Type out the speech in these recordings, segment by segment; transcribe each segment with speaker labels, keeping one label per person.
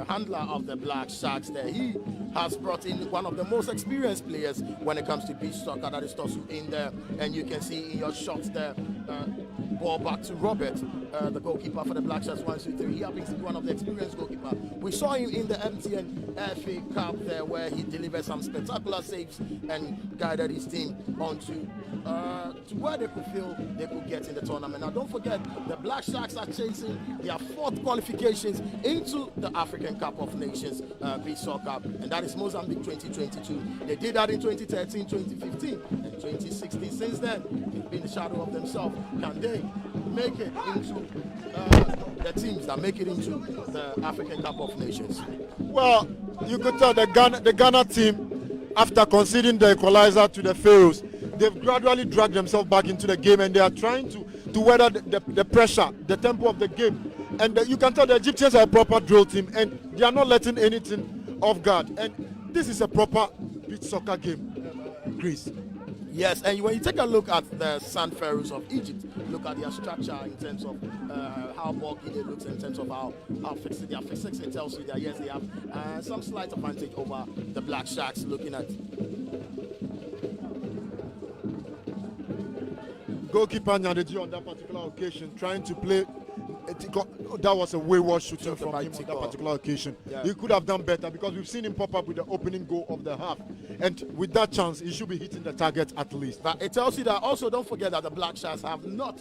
Speaker 1: handler of the Black Sharks there. He has brought in one of the most experienced players when it comes to beach soccer, that is Tosu in there. And you can see in your shots there, ball back to Robert, the goalkeeper for the Black Sharks, 1, 2, 3. He happens to be one of the experienced goalkeepers. We saw him in the MTN FA Cup there, where he delivered some spectacular saves and guided his team onto to where they could feel they could get in the tournament. Now, don't forget, the Black Sharks are chasing their 4th qualifications into the African Cup of Nations beach soccer, and that is Mozambique 2022. They did that in 2013, 2015, and 2016. Since then, they've been the shadow of themselves. Can they make it into the teams that make it into the African Cup of Nations?
Speaker 2: Well, you could tell the Ghana team, after conceding the equalizer to the Pharaohs, they've gradually dragged themselves back into the game, and they are trying to weather the pressure, the tempo of the game. And you can tell the Egyptians are a proper drill team, and they are not letting anything off guard. And this is a proper beach soccer game, Chris.
Speaker 1: Yes, and when you take a look at the Sand Pharaohs of Egypt, look at their structure in terms of how bulky they look, in terms of how fixed they are. Physics, it tells you that yes, they have some slight advantage over the Black Sharks. Looking at
Speaker 2: goalkeeper Nyadeji on that particular occasion, trying to play. That was a wayward shooting from him on that particular occasion. Yeah. He could have done better, because we've seen him pop up with the opening goal of the half. And with that chance, he should be hitting the target at least.
Speaker 1: But it tells you that also, don't forget that the Black Sharks have not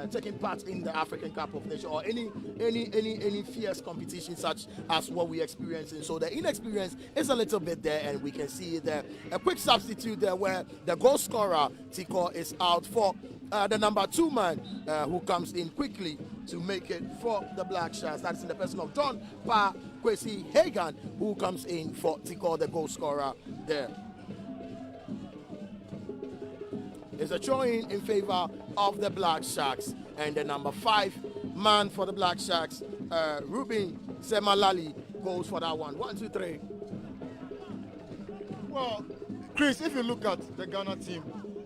Speaker 1: taken part in the African Cup of Nations or any fierce competition such as what we experiencing. So the inexperience is a little bit there, and we can see there a quick substitute there where the goal scorer Tiko is out for the number 2 man who comes in quickly to make it for the Black Sharks. That's in the person of John Pa Kwesi Hagan, who comes in for Tiko, the goal scorer there. It's a throw-in in favor of the Black Sharks, and the number 5 man for the Black Sharks, Ruben Semalali, goes for that one. 1, 2, 3.
Speaker 2: Well, Chris, if you look at the Ghana team,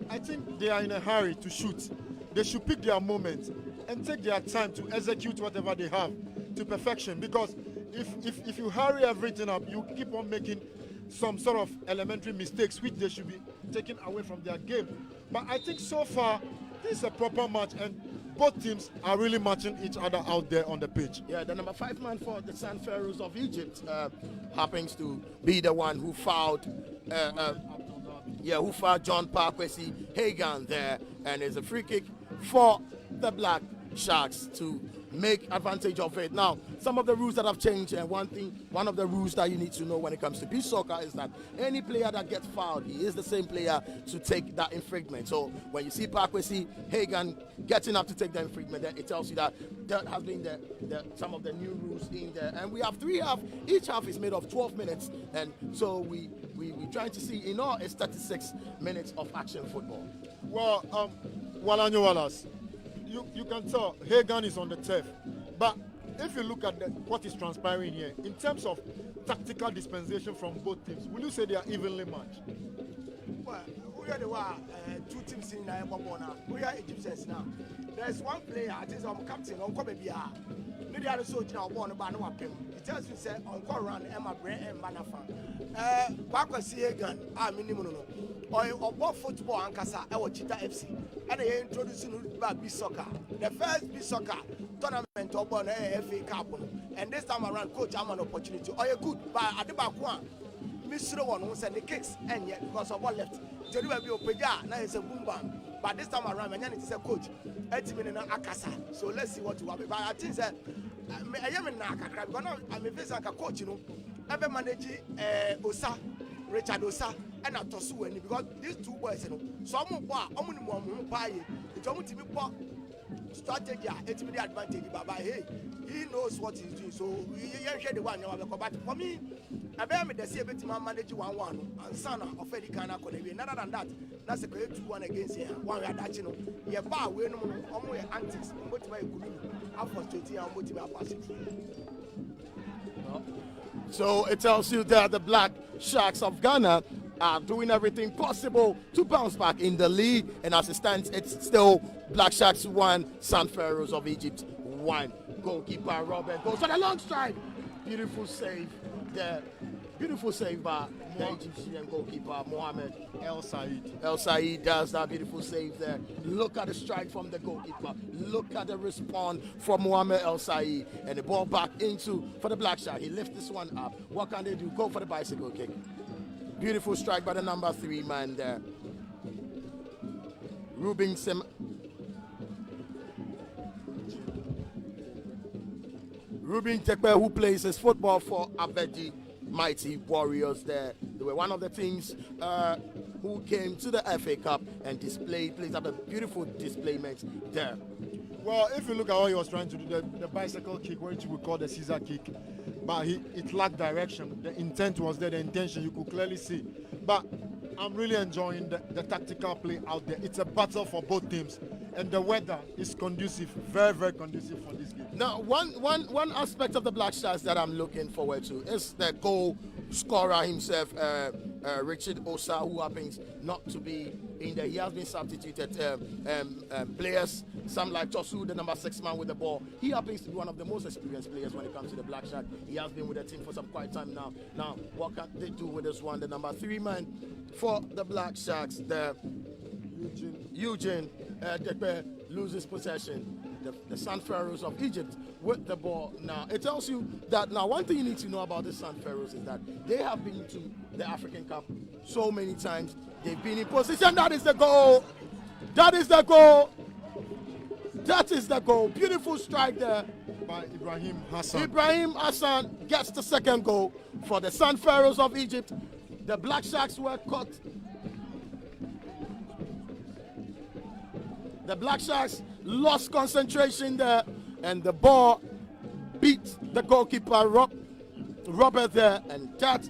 Speaker 2: I think they are in a hurry to shoot. They should pick their moment and take their time to execute whatever they have to perfection, because if you hurry everything up, you keep on making some sort of elementary mistakes which they should be taken away from their game. But I think so far this is a proper match, and both teams are really matching each other out there on the pitch.
Speaker 1: Yeah, the number 5 man for the Sand Pharaohs of Egypt happens to be the one who fouled John Parkwesi Hagan there, and it's a free kick for the Black Sharks to make advantage of it. Now, some of the rules that have changed, and one of the rules that you need to know when it comes to beach soccer is that any player that gets fouled, he is the same player to take that infringement. So when you see Parkwesi Hagan getting up to take the infringement, then it tells you that that has been some of the new rules in there. And we have 3 halves. Each half is made of 12 minutes, and so we trying to see, in all, it's 36 minutes of action football.
Speaker 2: Well, Walanyo Wallace, you can tell Hagan is on the turf, but if you look at what is transpiring here, in terms of tactical dispensation from both teams, will you say they are evenly matched?
Speaker 3: Well, we are the 2 teams in now. We are Egyptians now. There's one player, I think I'm captain, Uncle Baby. Maybe I also born about no him. It tells you say Uncle Run Emma Brand and Manafa. Parkwesi Hagan, minimum. Or what football and Casa, our Cheetah FC, and they introducing beach soccer. The first beach soccer tournament of an FA Cup, and this time around, coach, I'm an opportunity. Or you good, but at the back one, Mr. One who sent the kicks, and yet because of what left. Jerry will be now it's a boom bam. But this time around, and it's a coach, 80 minutes Akasa. So let's see what you have. But I think that I am in Naka, I'm a face like a coach, you know. Ever manage Osa, Richard Osa, and Atosu, because these 2 boys, you know, some more pie, it's almost to be strategy, 80 minute advantage, but hey, he knows what he's doing. So he share the one you have. But for me, I bear me the same manage 1-1 and son of Eddie Kana. Other than that, that's a great 2-1 against here. One we are that, you know, you're far away, no more antics, motivate good, I'm frustrated and motivate positive.
Speaker 1: So it tells you that the Black Sharks of Ghana are doing everything possible to bounce back in the league, and as it stands, it's still Black Sharks 1, Sand Pharaohs of Egypt 1. Goalkeeper Robert goes for the long strike, Beautiful save there. Beautiful save by the Egyptian goalkeeper, Mohamed
Speaker 2: El Said.
Speaker 1: El Said does that beautiful save there. Look at the strike from the goalkeeper. Look at the response from Mohamed El Said. And the ball back into for the Black Shark. He lifts this one up. What can they do? Go for the bicycle kick. Beautiful strike by the number 3 man there. Ruben Tekpe, who plays his football for Abedi Mighty Warriors there. They were one of the teams who came to the FA Cup and plays up a beautiful displayment there.
Speaker 2: Well, if you look at what he was trying to do, the bicycle kick, which we call the Caesar kick, but it lacked direction. The intent was there, the intention you could clearly see. But I'm really enjoying the tactical play out there. It's a battle for both teams, and the weather is conducive, very, very conducive for this game.
Speaker 1: Now, one aspect of the Black Stars that I'm looking forward to is the goal scorer himself, Richard Osa, who happens not to be in there. He has been substituted. Players, some like Tosu, the number 6 man with the ball. He happens to be one of the most experienced players when it comes to the Black Shark. He has been with the team for some quite time now. Now, what can they do with this one? The number 3 man for the Black Sharks, the Eugene Dekpe loses possession. The Sun Pharaohs of Egypt with the ball. Now, it tells you that now one thing you need to know about the Sun Pharaohs is that they have been to the African Cup so many times. They've been in position. That is the goal. That is the goal. That is the goal. Beautiful strike there
Speaker 2: By Ibrahim Hassan.
Speaker 1: Ibrahim Hassan gets the second goal for the Sun Pharaohs of Egypt. The Black Sharks were caught. The Black Sharks lost concentration there, and the ball beat the goalkeeper Robert there, and that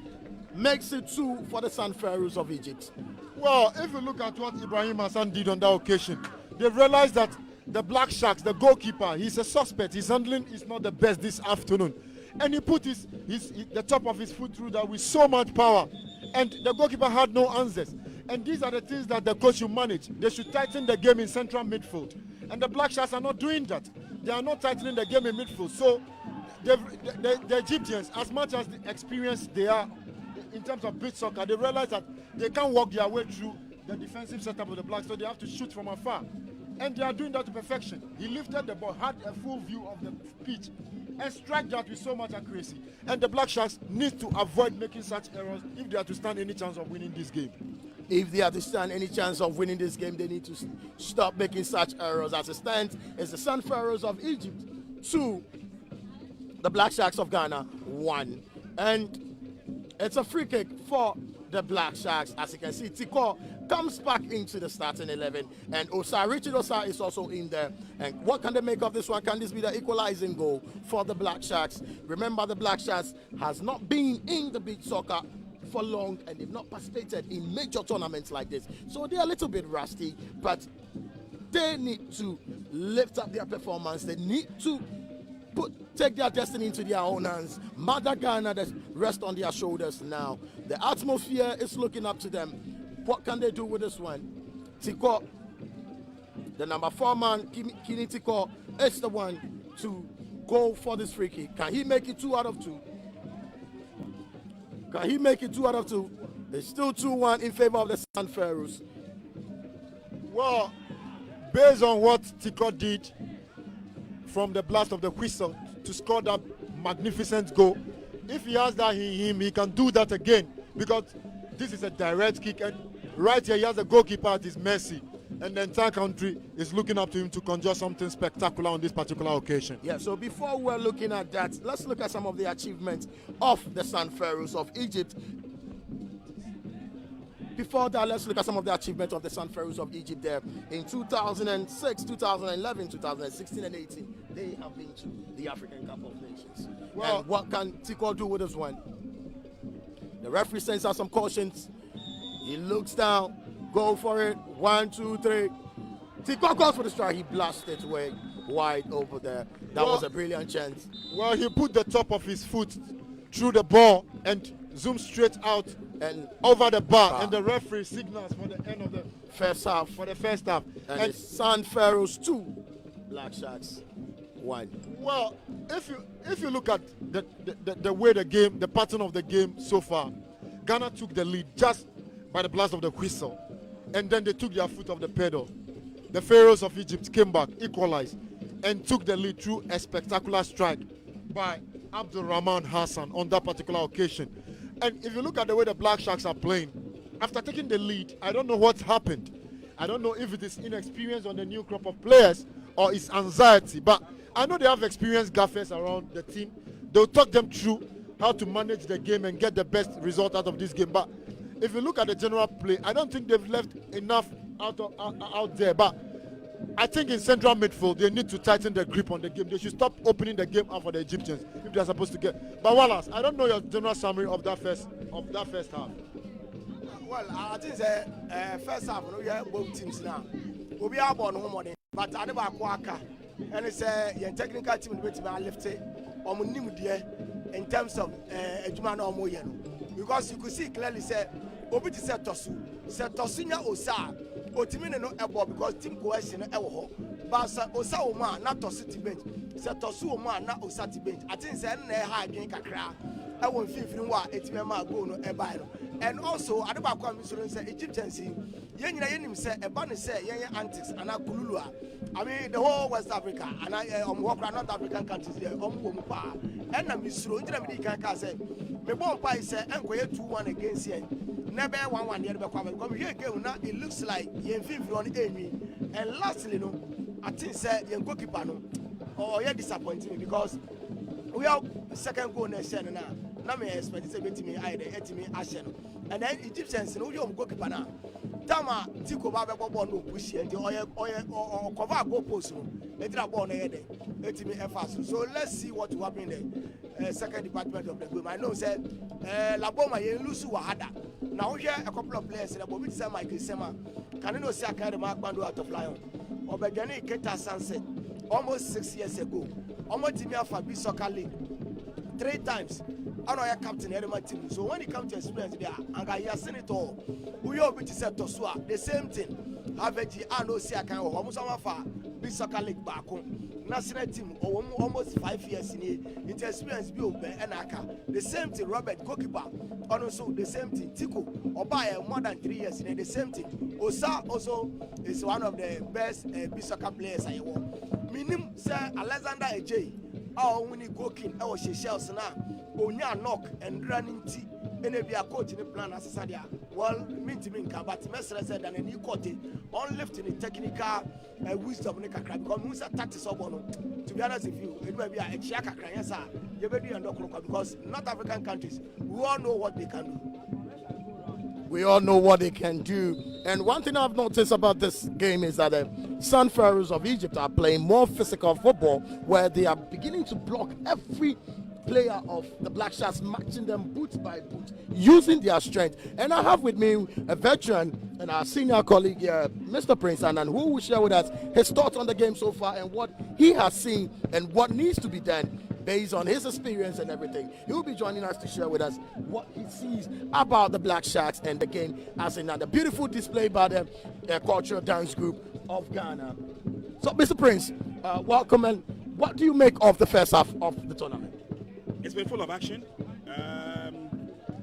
Speaker 1: makes it 2 for the Sun Pharaohs of Egypt.
Speaker 2: Well, if you look at what Ibrahim Hassan did on that occasion, they realized that the Black Sharks, the goalkeeper, he's a suspect. His handling is not the best this afternoon. And he put the top of his foot through that with so much power. And the goalkeeper had no answers. And these are the things that the coach should manage. They should tighten the game in central midfield. And the Black Sharks are not doing that. They are not tightening the game in midfield. So the Egyptians, as much as the experienced they are in terms of beach soccer, they realize that they can't walk their way through the defensive setup of the Blacks, so they have to shoot from afar. And they are doing that to perfection. He lifted the ball, had a full view of the pitch, and struck that with so much accuracy. And the Black Sharks need to avoid making such errors if they are to stand any chance of winning this game.
Speaker 1: If they are to stand any chance of winning this game, they need to stop making such errors. As it stands, it's the Sun Pharaohs of Egypt 2, the Black Sharks of Ghana 1. And it's a free kick for the Black Sharks. As you can see, Tiko comes back into the starting 11, and Richard Osa is also in there. And what can they make of this one? Can this be the equalizing goal for the Black Sharks? Remember, the Black Sharks has not been in the beach soccer for long, and they've not participated in major tournaments like this, so they're a little bit rusty, but they need to lift up their performance. They need to take their destiny into their own hands. Mother Ghana, that rest on their shoulders now. The atmosphere is looking up to them. What can they do with this one? Tiko, the number 4 man, Kini Tiko, is the one to go for this free kick. Can he make it 2 out of 2? Can he make it 2 out of 2? It's still 2-1 in favor of the Sun Pharaohs.
Speaker 2: Well, based on what Tiko did from the blast of the whistle to score that magnificent goal, if he has that in him, he can do that again, because this is a direct kick, and right here he has a goalkeeper at his mercy, and the entire country is looking up to him to conjure something spectacular on this particular occasion.
Speaker 1: Yeah, so before we're looking at that, let's look at some of the achievements of the Sun Pharaohs of Egypt. Before that, let's look at some of the achievements of the Sun Pharaohs of Egypt there. In 2006, 2011, 2016 and 18, they have been to the African Cup of Nations. Well, and what can Tiko do with this one? The referee sends out some cautions. He looks down, go for it. 1, 2, 3. Tiko goes for the strike. He blasted away wide over there. That was a brilliant chance.
Speaker 2: Well, he put the top of his foot through the ball and zoomed straight out and over the bar, and the referee signals for the end of the
Speaker 1: first half.
Speaker 2: For the first half.
Speaker 1: And Sun Pharaohs 2, Black Sharks 1.
Speaker 2: Well, if you look at the way the pattern of the game so far, Ghana took the lead just by the blast of the whistle, and then they took their foot off the pedal. The Pharaohs of Egypt came back, equalized, and took the lead through a spectacular strike by Abdul Rahman Hassan on that particular occasion. And if you look at the way the Black Sharks are playing, after taking the lead, I don't know what's happened. I don't know if it is inexperience on the new crop of players or it's anxiety, but I know they have experienced gaffers around the team. They'll talk them through how to manage the game and get the best result out of this game. But if you look at the general play, I don't think they've left enough out there. But I think in central midfield, they need to tighten their grip on the game. They should stop opening the game up for the Egyptians if they're supposed to get. But Wallace, I don't know your general summary of that first half.
Speaker 3: Well, I think the first half, we have both teams now. We'll be out on home morning, but I never acquire. And it's a technical team which I lifted on in terms of Ejumana or Moyeno. Because you could see clearly say, Obi said Tosu, said Tosunya Osa, Otimino no ebo because team cohesion ewo. But Osa Oma, not Tosu bench. Said Tosu Oma, not Osa bench. I think say na high again kakra. I won't feel wa etimema go no ebino. And also, I don't know say Egyptians, yen say a banner say yen antics and a kululua. I mean the whole West Africa and I North African countries there. And I'm Miss Roger can say, me bomb pie say, and go 2-1 against yen. Never 1-1 the other come here again now. It looks like yen 50 on Amy. And lastly, no, I think say yen goalkeeper no, or you're disappointing me because we have second goal next year now. Now me expect say betimi aide etimi ashen and then Egyptians no you goalkeeper na tama tiko ba be ball no push and or cover goal post no etira ball na head etimi efas. So let's see what will happen in the second department of the game. I know say LABOMA ye lose wahada now here a couple of players that Bobby say Michael Sema can you know say carry mark bando out of Lion Obegani Keta Sunset almost 6 years ago almost team for Beach Soccer League 3 times. I know I captain every team. So when it comes to experience there, and I seen it all. We all be to say Tosua, the same thing. Average, I know see I can almost far. Beach Soccer League back home. National team almost 5 years in it. It experience be open and aka. The same thing. Robert goalkeeper. And also the same thing. Tico Obaya more than 3 years in it. The same thing. Osa also is one of the best Beach Soccer players I want. Minim say Alexander Ejay. Oh, when you go king, I was shells now. Onya knock and running tea. And if you are coaching the plan as a sadia, well, mean to me, but Messer said that a new court on lifting the technical wisdom in the crack because who's a tactics of one. To be honest with you, it may be a chaka crayasa, you may be under because North African countries, we all know what they can do.
Speaker 1: We all know what they can do. And one thing I've noticed about this game is that the Sun Pharaohs of Egypt are playing more physical football where they are beginning to block every player of the Black Sharks, matching them boot by boot, using their strength. And I have with me a veteran and our senior colleague here, Mr. Prince, and who will share with us his thoughts on the game so far and what he has seen and what needs to be done based on his experience and everything. He will be joining us to share with us what he sees about the Black Sharks and the game as in the beautiful display by the cultural dance group of Ghana. So, Mr. Prince, welcome, and what do you make of the first half of the tournament?
Speaker 4: It's been full of action.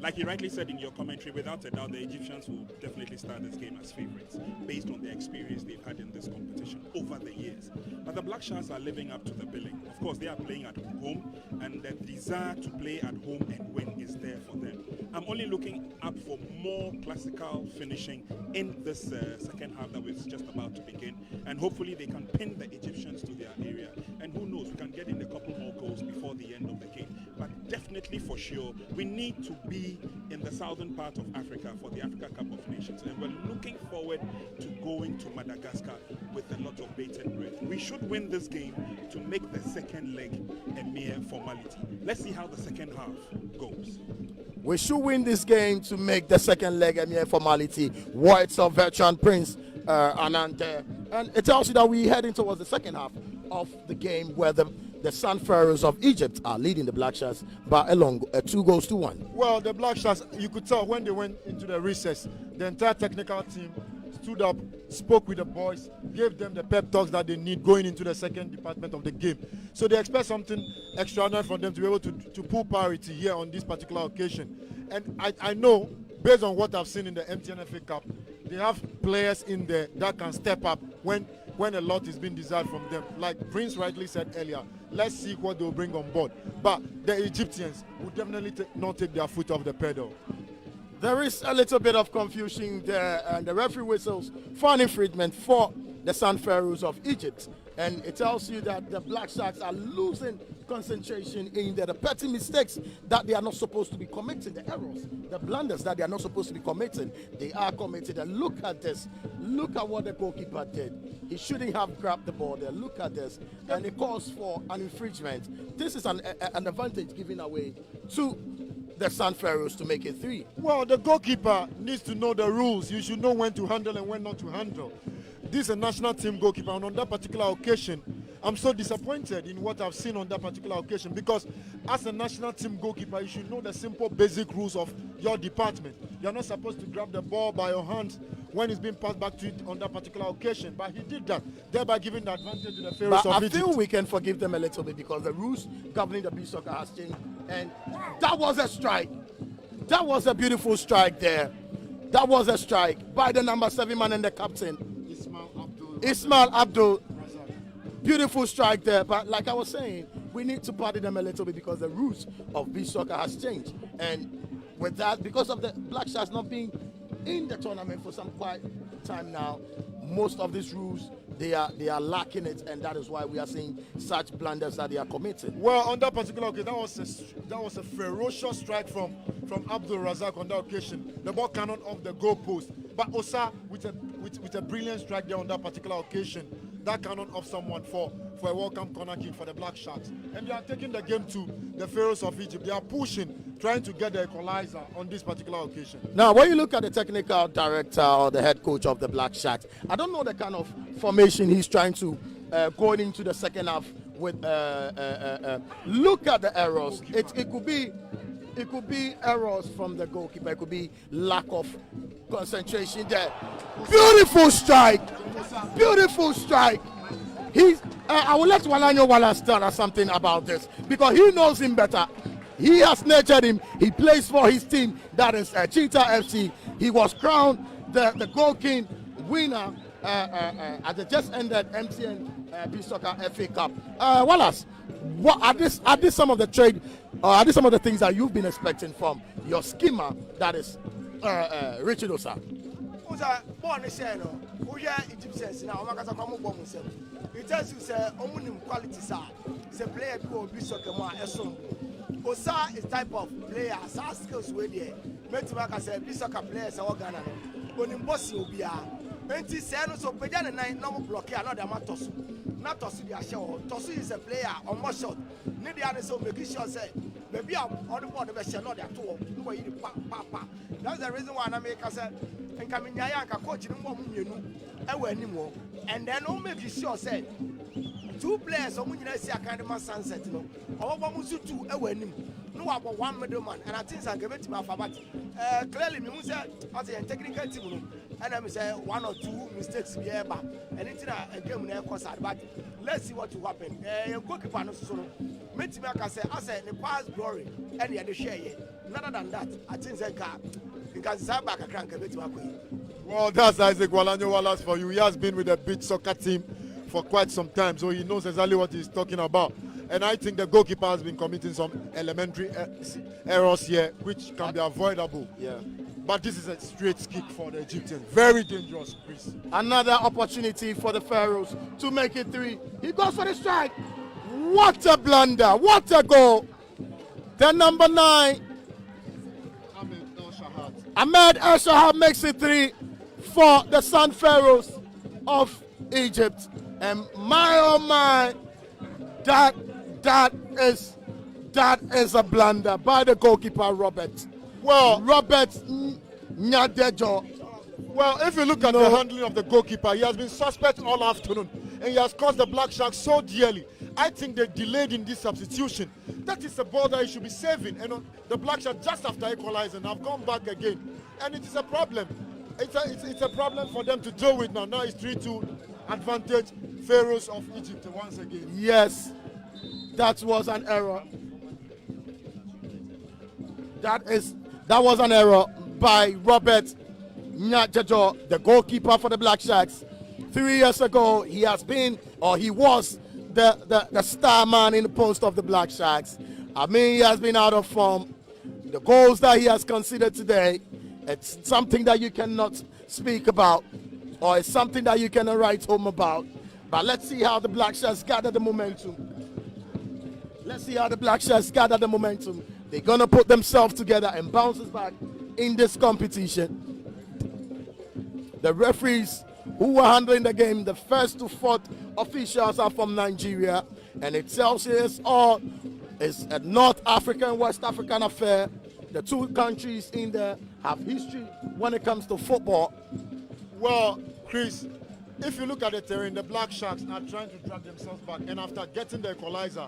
Speaker 4: Like you rightly said in your commentary, without a doubt, the Egyptians will definitely start this game as favorites based on the experience they've had in this competition over the years. But the Black Sharks are living up to the billing. Of course, they are playing at home, and the desire to play at home and win is there for them. I'm only looking up for more classical finishing in this second half that was just about to begin, and hopefully they can pin the Egyptians to their area. And who knows, we can get in a couple more goals before the end of the game. But definitely for sure, we need to be in the southern part of Africa for the Africa Cup of Nations, and we're looking forward to going to Madagascar with a lot of bated breath. We should win this game to make the second leg a mere formality. Let's see how the second half goes.
Speaker 1: We should win this game to make the second leg a mere formality. Words of veteran Prince Anand, and it tells you that we're heading towards the second half of the game where the Sun Pharaohs of Egypt are leading the Black Sharks by 2 goals to 1.
Speaker 2: Well, the Black Sharks, you could tell when they went into the recess, the entire technical team stood up, spoke with the boys, gave them the pep talks that they need going into the second department of the game. So they expect something extraordinary from them to be able to pull parity here on this particular occasion. And I know, based on what I've seen in the MTN FA Cup, they have players in there that can step up when a lot is being desired from them. Like Prince rightly said earlier, let's see what they'll bring on board. But the Egyptians will definitely not take their foot off the pedal.
Speaker 1: There is a little bit of confusion there, and the referee whistles for an infringement for the Sun Pharaohs of Egypt. And it tells you that the Black Sharks are losing concentration in the petty mistakes that they are not supposed to be committing, the errors, the blunders that they are not supposed to be committing. They are committed. And look at this. Look at what the goalkeeper did. He shouldn't have grabbed the ball there. Look at this. And it calls for an infringement. This is an advantage given away to the Sun Pharaohs to make it 3.
Speaker 2: Well, the goalkeeper needs to know the rules. You should know when to handle and when not to handle. This is a national team goalkeeper, and on that particular occasion, I'm so disappointed in what I've seen on that particular occasion, because as a national team goalkeeper, you should know the simple basic rules of your department. You're not supposed to grab the ball by your hands when it's being passed back to it on that particular occasion, but he did that, thereby giving the advantage to the Pharaohs of Egypt.
Speaker 1: I feel we can forgive them a little bit because the rules governing the beach soccer has changed, and that was a strike. That was a beautiful strike there. That was a strike by the number 7 man and the captain, Ismail Abdul. Beautiful strike there, but like I was saying, we need to pardon them a little bit because the rules of beach soccer has changed, and with that, because of the Black Sharks not being in the tournament for some quite time now, most of these rules they are lacking it, and that is why we are seeing such blunders that they are committing.
Speaker 2: Well, on that particular occasion, that was a ferocious strike from Abdul Razak on that occasion. The ball cannot off the goal post, but Osa with a brilliant strike there on that particular occasion, that cannot off someone for a welcome corner kick for the Black Sharks. And they are taking the game to the Pharaohs of Egypt. They are pushing, trying to get the equalizer on this particular occasion.
Speaker 1: Now, when you look at the technical director or the head coach of the Black Sharks, I don't know the kind of formation he's trying to going into the second half with. Look at the errors. It could be errors from the goalkeeper. It could be lack of concentration there. Beautiful strike. Beautiful strike. I will let Walanyo Wallace tell us something about this because he knows him better. He has nurtured him. He plays for his team. That is Cheetah FC. He was crowned the Goal King winner at the just ended MTN Beach Soccer FA Cup. Wallace, what are this some of the trade? Are these some of the things that you've been expecting from your skimmer? That is Richard Osa.
Speaker 3: Born is no. We are Egyptians now. It tells you say omunim qualities are. It's a player who will be soccer more esom. Osa is type of player. Sa skills we there. Metimaka say be soccer players are Ghana. Onim boss obia. Enti say no so peja na nine no block here. No dey matosu. Na tosu dey show. Tosu is a player on more shot. Need the other so make sure say maybe on the board be share no dey to. No you pa. That's the reason why I make say nkaminya ya nka coach ni mo mienu ewa animo, and then o make sure say two players o munyina si akadema sunset no o bo mu su two ewa anim no wa bo one middleman, and I think say get betima afabat clearly me say as a technical team no, and I say one or two mistakes be eba anything a game na cause but let's see what will happen. Goalkeeper no so no metima ka say as a pass glory and the share here. Other than that, I think say
Speaker 2: well, that's Isaac Walanyo Wallace for you. He has been with the beach soccer team for quite some time, so he knows exactly what he's talking about. And I think the goalkeeper has been committing some elementary errors here, which can be avoidable.
Speaker 1: Yeah.
Speaker 2: But this is a straight kick for the Egyptians. Very dangerous, Chris.
Speaker 1: Another opportunity for the Pharaohs to make it 3. He goes for the strike. What a blunder. What a goal. The number 9. Ahmed El Shahab makes it 3 for the Sun Pharaohs of Egypt. And my oh my, that is a blunder by the goalkeeper Robert.
Speaker 2: Well,
Speaker 1: Robert Nyadejo.
Speaker 2: Well, if you look at the handling of the goalkeeper, he has been suspect all afternoon, and he has cost the Black Sharks so dearly. I think they delayed in this substitution. That is a ball that he should be saving. And the Black Sharks just after equalizing have gone back again. And it is a problem. it's a problem for them to deal with now. Now it's 3-2 advantage Pharaohs of Egypt once again.
Speaker 1: Yes, that was an error. That was an error by Robert Nyajajo, the goalkeeper for the Black Sharks. 3 years ago, he was the star man in the post of the Black Sharks. I mean, he has been out of form. The goals that he has considered today, it's something that you cannot speak about, or it's something that you cannot write home about. But let's see how the Black Sharks gather the momentum. They're going to put themselves together and bounce back in this competition. The referees who are handling the game, the first to fourth officials are from Nigeria, and it tells you it's a North African, West African affair. The two countries in there have history when it comes to football.
Speaker 2: Well, Chris, if you look at the terrain, the Black Sharks are trying to drag themselves back, and after getting the equalizer,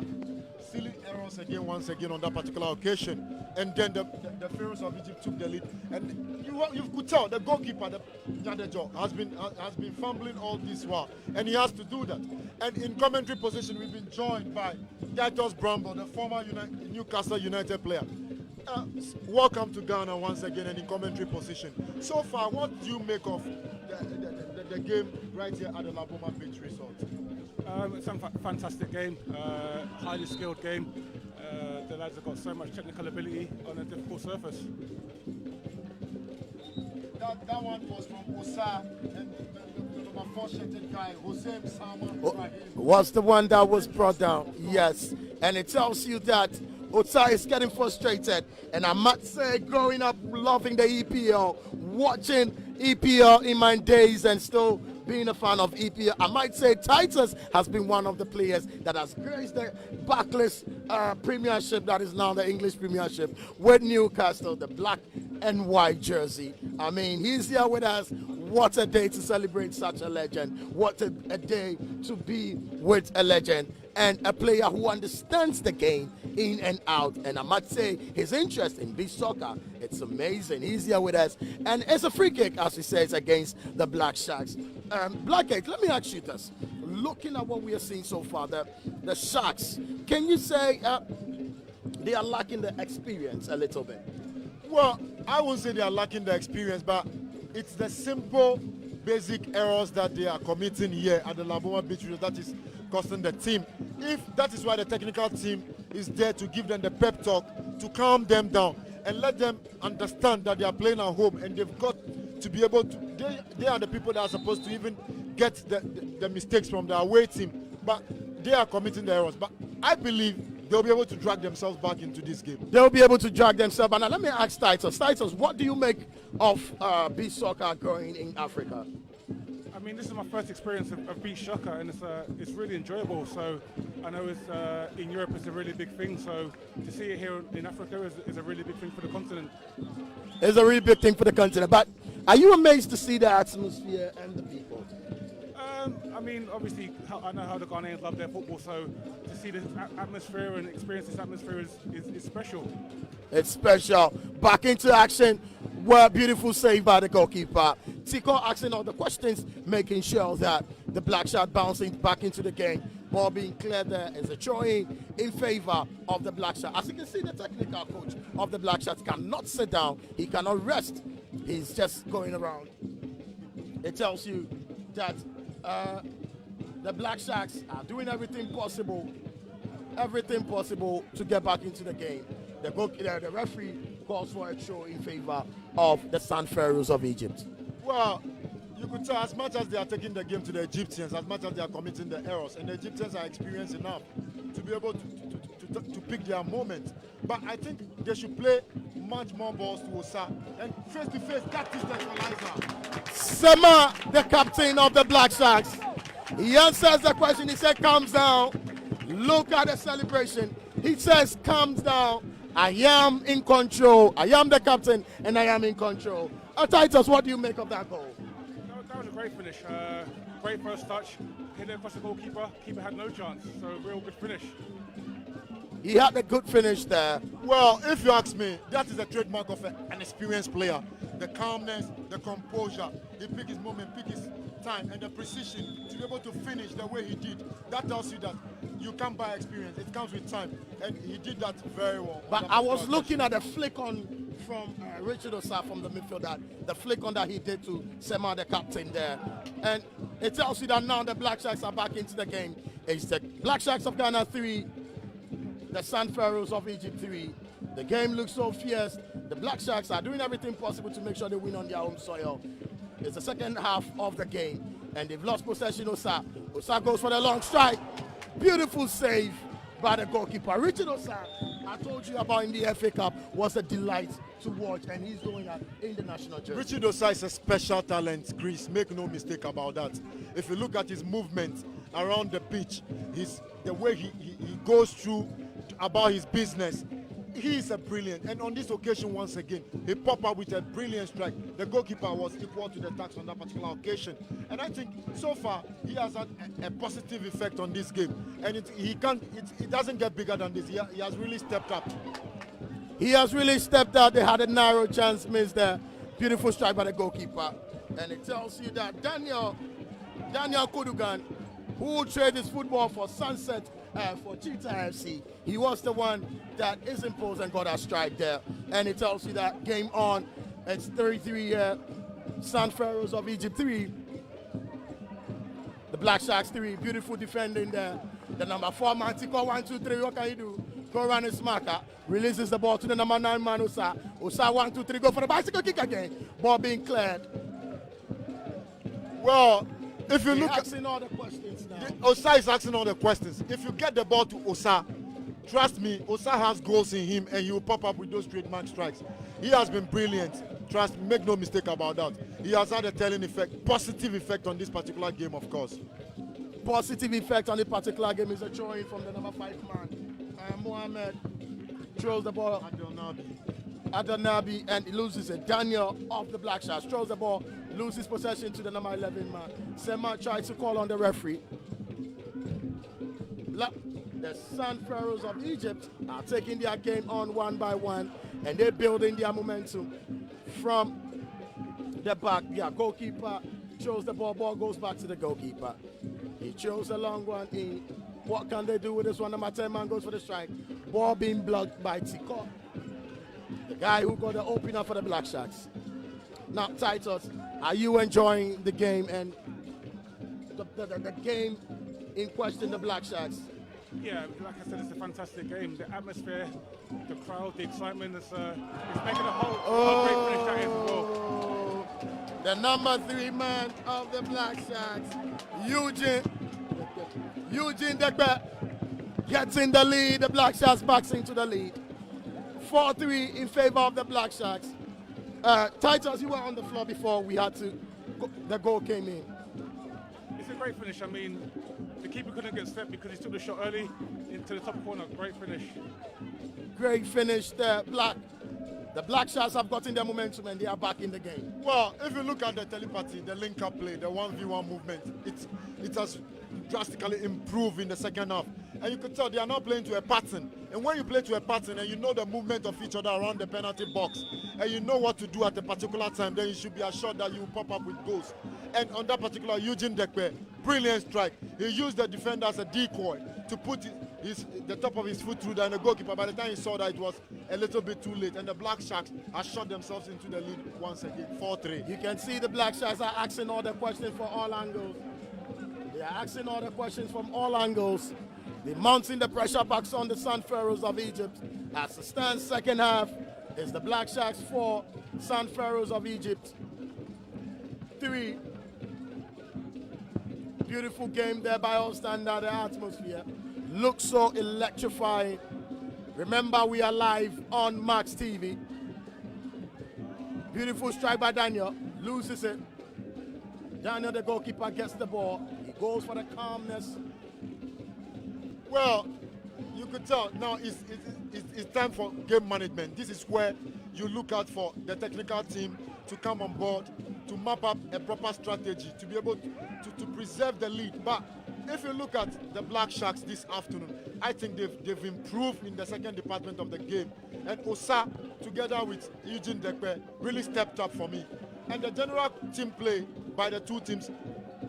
Speaker 2: silly errors once again on that particular occasion, and then the Pharaohs of Egypt took the lead, and you could tell the goalkeeper, the Nyadejo, has been fumbling all this while, and he has to do that. And in commentary position, we've been joined by Titus Bramble, the former Newcastle United player. Welcome to Ghana once again, and in commentary position. So far, what do you make of the game right here at the LABOMA Beach Resort?
Speaker 5: It's a fantastic game, highly skilled game. The lads have got so much technical ability on a difficult surface.
Speaker 2: That one was from Osa, and the unfortunate guy, Hossein Sama.
Speaker 1: Was the one that was brought down, yes. And it tells you that Osa is getting frustrated. And I must say, growing up loving the EPL, watching EPL in my days and still being a fan of EPL, I might say Titus has been one of the players that has graced the backless Premiership, that is now the English Premiership, with Newcastle, the black and white jersey. I mean, he's here with us. What a day to celebrate such a legend. What a day to be with a legend and a player who understands the game in and out. And I must say, his interest in beach soccer, it's amazing. He's here with us. And it's a free kick, as he says, against the Black Sharks. Blackgate, let me ask you this. Looking at what we are seeing so far, the Sharks, can you say they are lacking the experience a little bit?
Speaker 2: Well, I won't say they are lacking the experience, but it's the simple, basic errors that they are committing here at the LABOMA Beach Resort that is costing the team. If that is why the technical team is there to give them the pep talk, to calm them down and let them understand that they are playing at home, and they've got to be able to, they are the people that are supposed to even get the mistakes from the away team, but they are committing the errors. But I believe they'll be able to drag themselves back into this game.
Speaker 1: They'll be able to drag themselves. And now let me ask Titus. Titus, what do you make of beach soccer going in Africa?
Speaker 5: I mean, this is my first experience of beach soccer, and it's really enjoyable. So I know in Europe it's a really big thing. So to see it here in Africa is a really big thing for the continent.
Speaker 1: It's a really big thing for the continent. But are you amazed to see the atmosphere and the people?
Speaker 5: I mean, obviously, I know how the Ghanaians love their football, so to see this atmosphere and experience this atmosphere is special.
Speaker 1: It's special. Back into action. Well, beautiful save by the goalkeeper. Tico asking all the questions, making sure that the Black Shark bouncing back into the game. Ball being cleared there is a throw-in in favor of the Black Shark. As you can see, the technical coach of the Black Sharks cannot sit down. He cannot rest. He's just going around. It tells you that the Black Sharks are doing everything possible to get back into the game. The referee calls for a throw in favor of the Sand Pharaohs of Egypt.
Speaker 2: Well, you could tell as much as they are taking the game to the Egyptians, as much as they are committing the errors, and the Egyptians are experienced enough to be able to pick their moment. But I think they should play much more balls to Osa and face-to-face practice the equalizer.
Speaker 1: Sema, the captain of the Black Sharks, he answers the question. He said, "Calms down." Look at the celebration. He says, "Calms down. I am in control. I am the captain, and I am in control." Titus, what do you make of that goal?
Speaker 5: That was a great finish. Great first touch. Hit it across the goalkeeper. Keeper had no chance. So real good finish.
Speaker 1: He had a good finish there.
Speaker 2: Well, if you ask me, that is a trademark of an experienced player. The calmness, the composure, he pick his moment, pick his time, and the precision to be able to finish the way he did. That tells you that you can't buy experience. It comes with time, and he did that very well.
Speaker 1: But I was looking at the flick on from Richard Osa from the midfield, the flick on that he did to Sema, the captain there. And it tells you that now the Black Sharks are back into the game. It's the Black Sharks of Ghana 3, the Sand Pharaohs of Egypt 3. The game looks so fierce. The Black Sharks are doing everything possible to make sure they win on their home soil. It's the second half of the game, and they've lost possession. Osa goes for the long strike. Beautiful save by the goalkeeper. Richard Osa, I told you about in the FA Cup, was a delight to watch, and he's doing that in the national jersey.
Speaker 2: Richard Osa is a special talent, Chris. Make no mistake about that. If you look at his movement around the pitch, the way he goes through about his business, he is a brilliant. And on this occasion, once again, he popped up with a brilliant strike. The goalkeeper was equal to the task on that particular occasion. And I think so far he has had a positive effect on this game. And it doesn't get bigger than this. He has really stepped up.
Speaker 1: He has really stepped out. They had a narrow chance missed there. Beautiful strike by the goalkeeper. And it tells you that Daniel Kudugan, who will trade his football for Sunset, for Cheetah FC, he was the one that is imposed and got a strike there. And it tells you that game on. It's 33 Sand Pharaohs of Egypt 3. The Black Sharks 3. Beautiful defending there. The number 4 man, Tiko 1, 2, 3. What can he do? Go around his marker. Releases the ball to the number 9 man, Osa. Osa 1, 2, 3. Go for the bicycle kick again. Ball being cleared.
Speaker 2: Well, if you look
Speaker 1: asking all the questions now.
Speaker 2: Osa is asking all the questions. If you get the ball to Osa, trust me, Osa has goals in him, and he will pop up with those trademark strikes. He has been brilliant. Trust me, make no mistake about that. He has had a telling effect, positive effect on this particular game, of course.
Speaker 1: Positive effect on this particular game is a throw-in from the number 5 man. Mohamed throws the ball. Adanabi, and he loses it. Daniel of the Black Sharks throws the ball, loses possession to the number 11 man. Sema tries to call on the referee. The Sand Pharaohs of Egypt are taking their game on one by one, and they're building their momentum from the back. Their goalkeeper throws the ball goes back to the goalkeeper. He throws a long one in. What can they do with this one? Number 10 man goes for the strike. Ball being blocked by Tiko, the guy who got the opener for the Black Sharks. Now, Titus, are you enjoying the game and the game in question, the Black Sharks?
Speaker 5: Yeah, like I said, it's a fantastic game. The atmosphere, the crowd, the excitement, it's making a whole great finish that is as well.
Speaker 1: The number 3 man of the Black Sharks, Eugene Dekbe, gets in the lead. The Black Sharks backs into the lead. 4-3 in favor of the Black Sharks. Titus, you were on the floor before the goal came in.
Speaker 5: It's a great finish. I mean, the keeper couldn't get set because he took the shot early into the top corner. Great finish.
Speaker 1: Great finish there. The Black Sharks have gotten their momentum and they are back in the game.
Speaker 2: Well, if you look at the telepathy, the link-up play, the 1v1 movement, it has drastically improved in the second half. And you could tell they are now playing to a pattern. And when you play to a pattern and you know the movement of each other around the penalty box, and you know what to do at a particular time, then you should be assured that you will pop up with goals. And on that particular Eugene Dekpe, brilliant strike. He used the defender as a decoy to put the top of his foot through there, and the goalkeeper, by the time he saw that, it was a little bit too late, and the Black Sharks have shot themselves into the lead once again, 4-3.
Speaker 1: You can see the Black Sharks are asking all the questions for all angles. They are asking all the questions from all angles. They're mounting the pressure backs on the Sand Pharaohs of Egypt. As it stands, second half is the Black Sharks 4, Sand Pharaohs of Egypt 3. Beautiful game there by all standard. The atmosphere looks so electrifying. Remember, we are live on Max TV. Beautiful strike by Daniel. Loses it. Daniel, the goalkeeper, gets the ball. He goes for the calmness.
Speaker 2: Well, you could tell now it's time for game management. This is where you look out for the technical team to come on board, to map up a proper strategy, to be able to preserve the lead. But if you look at the Black Sharks this afternoon, I think they've improved in the second department of the game. And Osa, together with Eugene Dekpe, really stepped up for me. And the general team play by the two teams,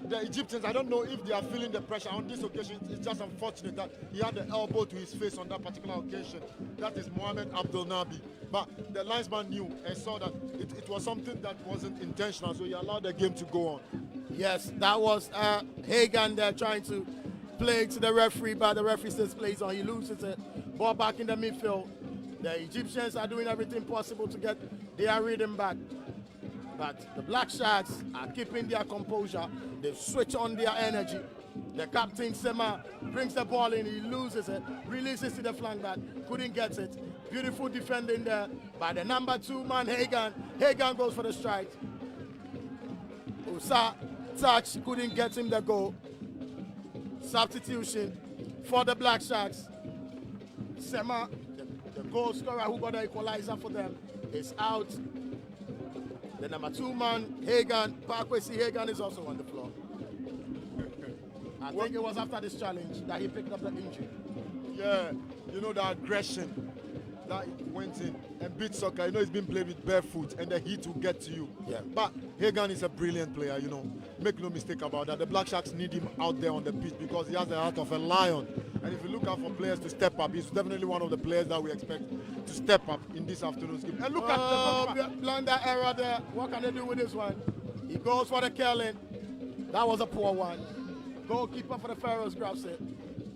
Speaker 2: the Egyptians, I don't know if they are feeling the pressure on this occasion. It's just unfortunate that he had the elbow to his face on that particular occasion. That is Mohamed Abdel Nabi. But the linesman knew and saw that it was something that wasn't intentional, so he allowed the game to go on.
Speaker 1: Yes, that was Hagan there trying to play to the referee, but the referee says plays on. He loses it. Ball back in the midfield. The Egyptians are doing everything possible to get their rhythm back. But the Black Sharks are keeping their composure. They switch on their energy. The captain, Sema, brings the ball in. He loses it. Releases to the flank back. Couldn't get it. Beautiful defending there by the number 2 man, Hagan. Hagan goes for the strike. Osa touch, couldn't get him the goal. Substitution for the Black Sharks. Sema, the goal scorer who got the equalizer for them, is out. The number 2 man, Hagan, Parkway Hagan is also on the floor. I think it was after this challenge that he picked up the injury.
Speaker 2: Yeah, you know, the aggression that went in and beat soccer. You know, he's been played with barefoot and the heat will get to you.
Speaker 1: Yeah.
Speaker 2: But Hagan is a brilliant player, you know. Make no mistake about that. The Black Sharks need him out there on the pitch because he has the heart of a lion. And if you look out for players to step up, he's definitely one of the players that we expect to step up in this afternoon's game. And look at the
Speaker 1: blunder error there. What can they do with this one? He goes for the curling. That was a poor one. Goalkeeper for the Pharaohs grabs it.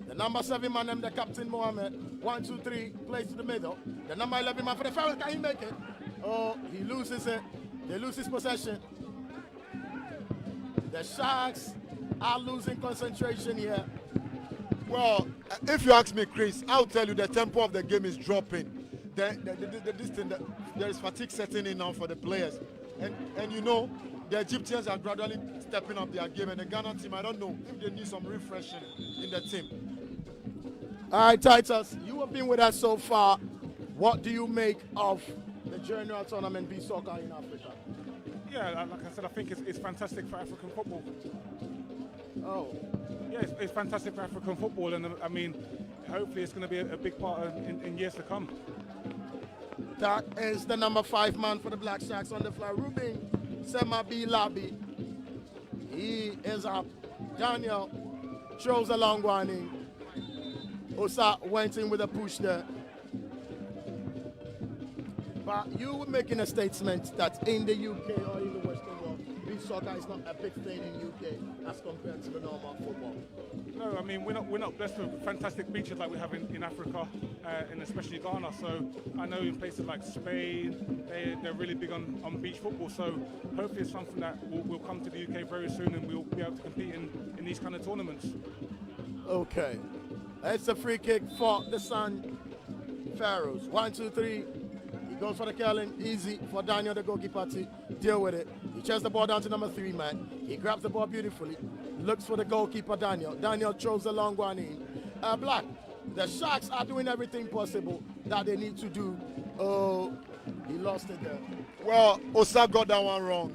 Speaker 1: The number 7 man, the captain Mohammed. 1, 2, 3, plays to the middle. The number 11 man for the Pharaohs, can he make it? Oh, he loses it. They lose his possession. The Sharks are losing concentration here.
Speaker 2: Well, if you ask me, Chris, I'll tell you the tempo of the game is dropping. There is fatigue setting in now for the players. And you know, the Egyptians are gradually stepping up their game. And the Ghana team, I don't know if they need some refreshing in the team.
Speaker 1: All right, Titus, you have been with us so far. What do you make of the general tournament beach soccer in Africa?
Speaker 5: Yeah, like I said, I think it's fantastic for African football.
Speaker 1: Oh.
Speaker 5: Yeah, it's fantastic for African football, and I mean, hopefully it's going to be a big part in years to come.
Speaker 1: That is the number 5 man for the Black Sharks on the fly, Ruben Sema B. Labi. He is up. Daniel throws a long one in. Osa went in with a push there. But you were making a statement that in the UK or in the Western world, beach soccer is not a big thing in UK as compared to the normal football.
Speaker 5: No, I mean we're not blessed with fantastic beaches like we have in Africa, and especially Ghana. So I know in places like Spain, they're really big on beach football. So hopefully it's something that will come to the UK very soon, and we'll be able to compete in these kind of tournaments.
Speaker 1: Okay, it's a free kick for the Sun Pharaohs. 1, 2, 3. He goes for the curling, easy for Daniel, the goalkeeper, to deal with it. He checks the ball down to number 3 man. He grabs the ball beautifully, looks for the goalkeeper, Daniel. Daniel throws the long one in. Black, the Sharks are doing everything possible that they need to do. Oh, he lost it there.
Speaker 2: Well, Osa got that one wrong.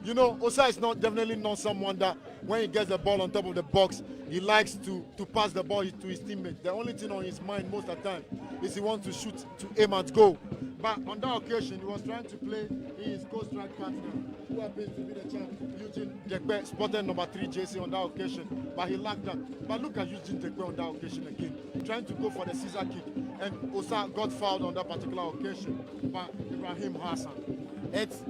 Speaker 2: You know, Osa is definitely not someone that when he gets the ball on top of the box, he likes to pass the ball to his teammates. The only thing on his mind most of the time is he wants to shoot, to aim at goal. But on that occasion, he was trying to play his co-strike partner, who happens to be the champ, Eugene Dekpe, spotted number 3 JC on that occasion, but he lacked that. But look at Eugene Dekpe on that occasion again, trying to go for the scissor kick, and Osa got fouled on that particular occasion by Ibrahim Hassan.
Speaker 1: It's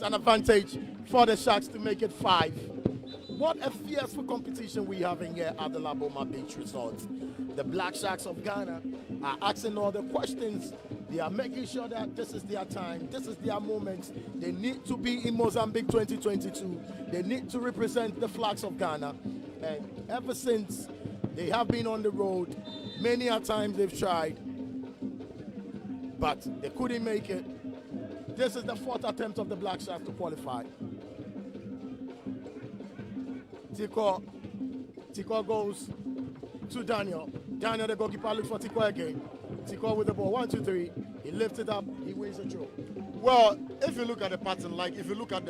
Speaker 1: an advantage for the Sharks to make it 5. What a fierce competition we have in here at the LABOMA Beach Resort. The Black Sharks of Ghana are asking all the questions. They are making sure that this is their time, this is their moment. They need to be in Mozambique 2022. They need to represent the flags of Ghana. And ever since they have been on the road, many a times they've tried, but they couldn't make it. This is the 4th attempt of the Black Sharks to qualify. Tiko goes to Daniel. Daniel, the goalkeeper, looks for Tiko again. Tiko with the ball. 1, 2, 3. He lifts it up. He wins the throw.
Speaker 2: Well, if you look at the pattern, like if you look at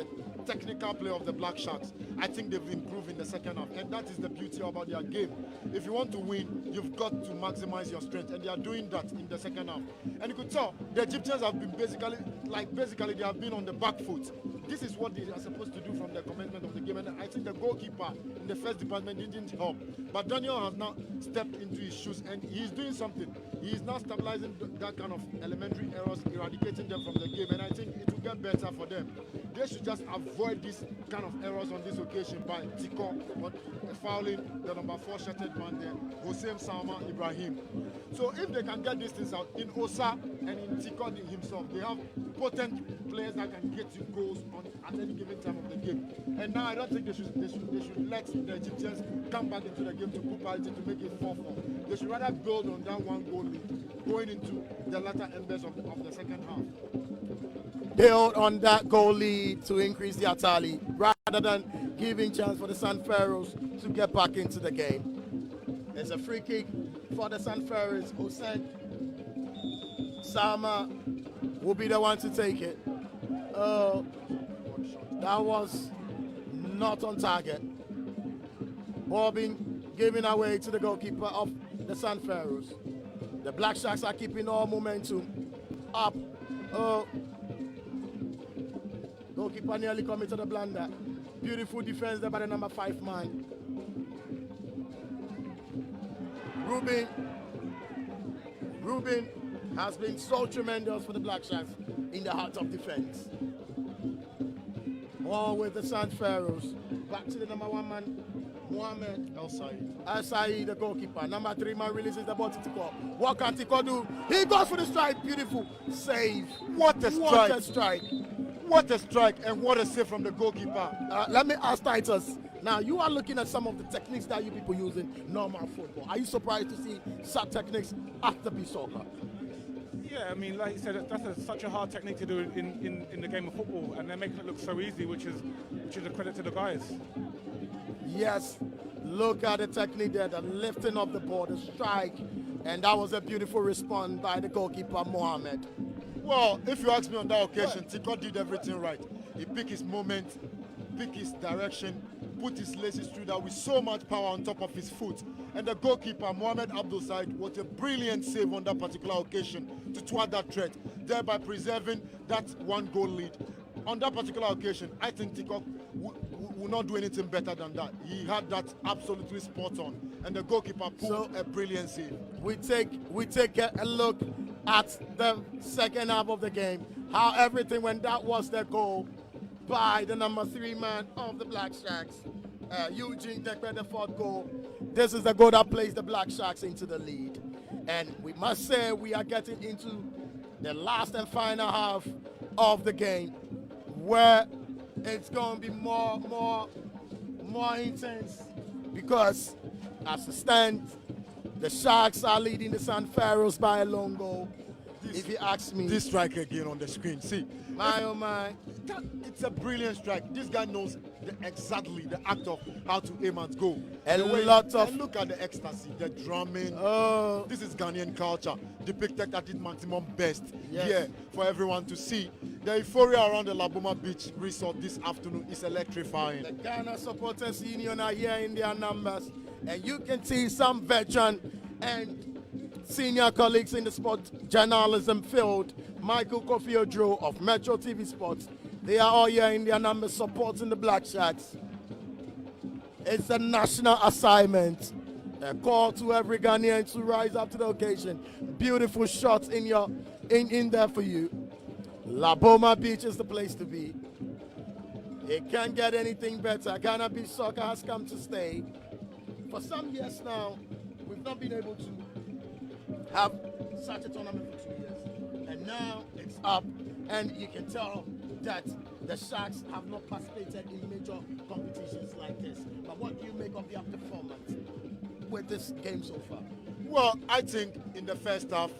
Speaker 2: technical play of the Black Sharks. I think they've improved in the second half, and that is the beauty about their game. If you want to win, you've got to maximize your strength, and they are doing that in the second half. And you could tell the Egyptians have been basically they have been on the back foot. This is what they are supposed to do from the commencement of the game, and I think the goalkeeper in the first department didn't help. But Daniel has now stepped into his shoes, and he's doing something. He is now stabilizing that kind of elementary errors, eradicating them from the game, and I think it will get better for them. They should just avoid this kind of errors on this occasion by Tiko fouling the number 4 shirted man there, Hossein Salma Ibrahim. So if they can get these things out in Osa and in Tiko himself, they have potent players that can get you goals at any given time of the game. And now I don't think they should let the Egyptians come back into the game to put parity to make it 4-4. They should rather build on that 1 goal lead going into the latter embers of the second half.
Speaker 1: Build on that goal lead to increase the tally rather than giving chance for the Sun Pharaohs to get back into the game. There's a free kick for the Sun Pharaohs. Hussein Sama will be the one to take it. That was not on target. Ball being given away to the goalkeeper of the Sun Pharaohs. The Black Sharks are keeping all momentum up. Goalkeeper nearly coming to the blunder. Beautiful defense there by the number 5 man. Ruben has been so tremendous for the Black Sharks in the heart of defense. All with the Sun Pharaohs. Back to the number 1 man, Mohamed El Said, the goalkeeper. Number 3 man releases the ball to Tiko. What can Tiko do? He goes for the strike. Beautiful save.
Speaker 2: What a strike.
Speaker 1: What a strike.
Speaker 2: What a strike and what a save from the goalkeeper.
Speaker 1: Let me ask Titus. Now, you are looking at some of the techniques that you people use in normal football. Are you surprised to see such techniques after beach soccer?
Speaker 5: Yeah, I mean, like you said, that's such a hard technique to do in the game of football, and they're making it look so easy, which is a credit to the guys.
Speaker 1: Yes, look at the technique there, the lifting of the ball, the strike, and that was a beautiful response by the goalkeeper, Mohamed.
Speaker 2: Well, if you ask me on that occasion, Tiko did everything right. He picked his moment, picked his direction, put his laces through that with so much power on top of his foot. And the goalkeeper, Mohamed Abdul Said, was a brilliant save on that particular occasion to thwart that threat, thereby preserving that 1 goal lead. On that particular occasion, I think Tiko will not do anything better than that. He had that absolutely spot on, and the goalkeeper pulled a brilliant save.
Speaker 1: We take a look at the second half of the game, how everything went. That was the goal by the number 3 man of the Black Sharks, Eugene Dekwe, the 4th goal. This is the goal that placed the Black Sharks into the lead. And we must say we are getting into the last and final half of the game, where it's going to be more intense, because as it stands, the Sharks are leading the Sun Pharaohs by a long goal. If you ask me.
Speaker 2: This strike again on the screen. See,
Speaker 1: oh my.
Speaker 2: It's a brilliant strike. This guy knows exactly the act of how to aim at goal.
Speaker 1: And
Speaker 2: look at the ecstasy, the drumming. This is Ghanaian culture depicted at its maximum best here for everyone to see. The euphoria around the LABOMA Beach Resort this afternoon is electrifying.
Speaker 1: The Ghana Supporters Union are here in their numbers, and you can see some veteran and senior colleagues in the sports journalism field. Michael Kofi Odro of Metro TV Sports. They are all here in their numbers supporting the Black Sharks. It's a national assignment. A call to every Ghanaian to rise up to the occasion. Beautiful shots in there for you. LABOMA Beach is the place to be. It can't get anything better. Ghana Beach Soccer has come to stay. For some years now, we've not been able to have such a tournament for 2 years. And now it's up, and you can tell that the Sharks have not participated in major competitions like this. But what do you make of their performance with this game so far?
Speaker 2: Well, I think in the first half,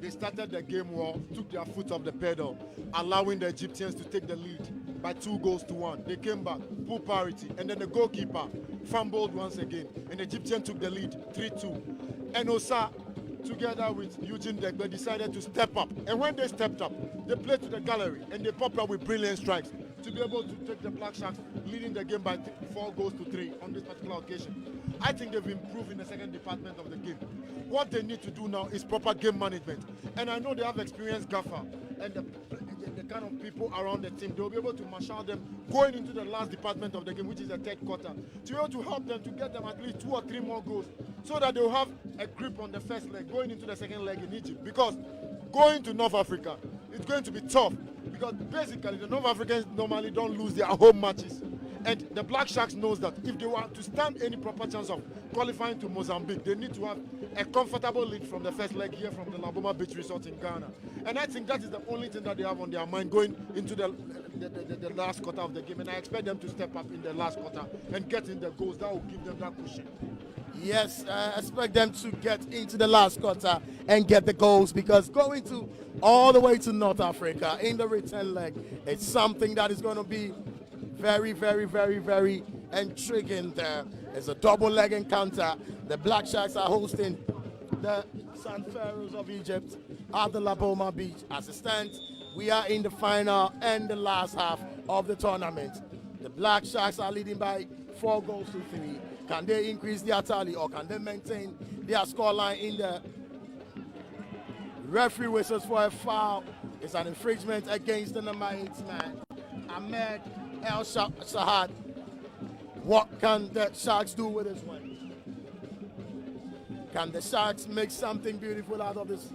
Speaker 2: they started the game well, took their foot off the pedal, allowing the Egyptians to take the lead by 2-1. They came back, full parity, and then the goalkeeper fumbled once again, and the Egyptians took the lead 3-2. And Osa, together with Eugene Dekwe, decided to step up. And when they stepped up, they played to the gallery, and they popped up with brilliant strikes to be able to take the Black Sharks leading the game by 4 goals to 3 on this particular occasion. I think they've improved in the second department of the game. What they need to do now is proper game management. And I know they have experienced gaffer and the kind of people around the team. They'll be able to marshal them going into the last department of the game, which is the third quarter, to be able to help them to get them at least 2 or 3 more goals so that they'll have a grip on the first leg going into the second leg in Egypt. Because going to North Africa, it's going to be tough because basically the North Africans normally don't lose their home matches. And the Black Sharks knows that if they want to stand any proper chance of qualifying to Mozambique, they need to have a comfortable lead from the first leg here from the LABOMA Beach Resort in Ghana. And I think that is the only thing that they have on their mind going into the last quarter of the game. And I expect them to step up in the last quarter and get in the goals. That will give them that cushion.
Speaker 1: Yes, I expect them to get into the last quarter and get the goals, because going to all the way to North Africa in the return leg, it's something that is going to be very, very, very, very intriguing there. It's a double leg encounter. The Black Sharks are hosting the Sun Pharaohs of Egypt at the LABOMA Beach. As it stands, we are in the final and the last half of the tournament. The Black Sharks are leading by 4 goals to 3. Can they increase their tally, or can they maintain their scoreline in the referee whistles for a foul? It's an infringement against the number 8 man, Ahmed El Shahad. What can the Sharks do with this one? Can the Sharks make something beautiful out of this?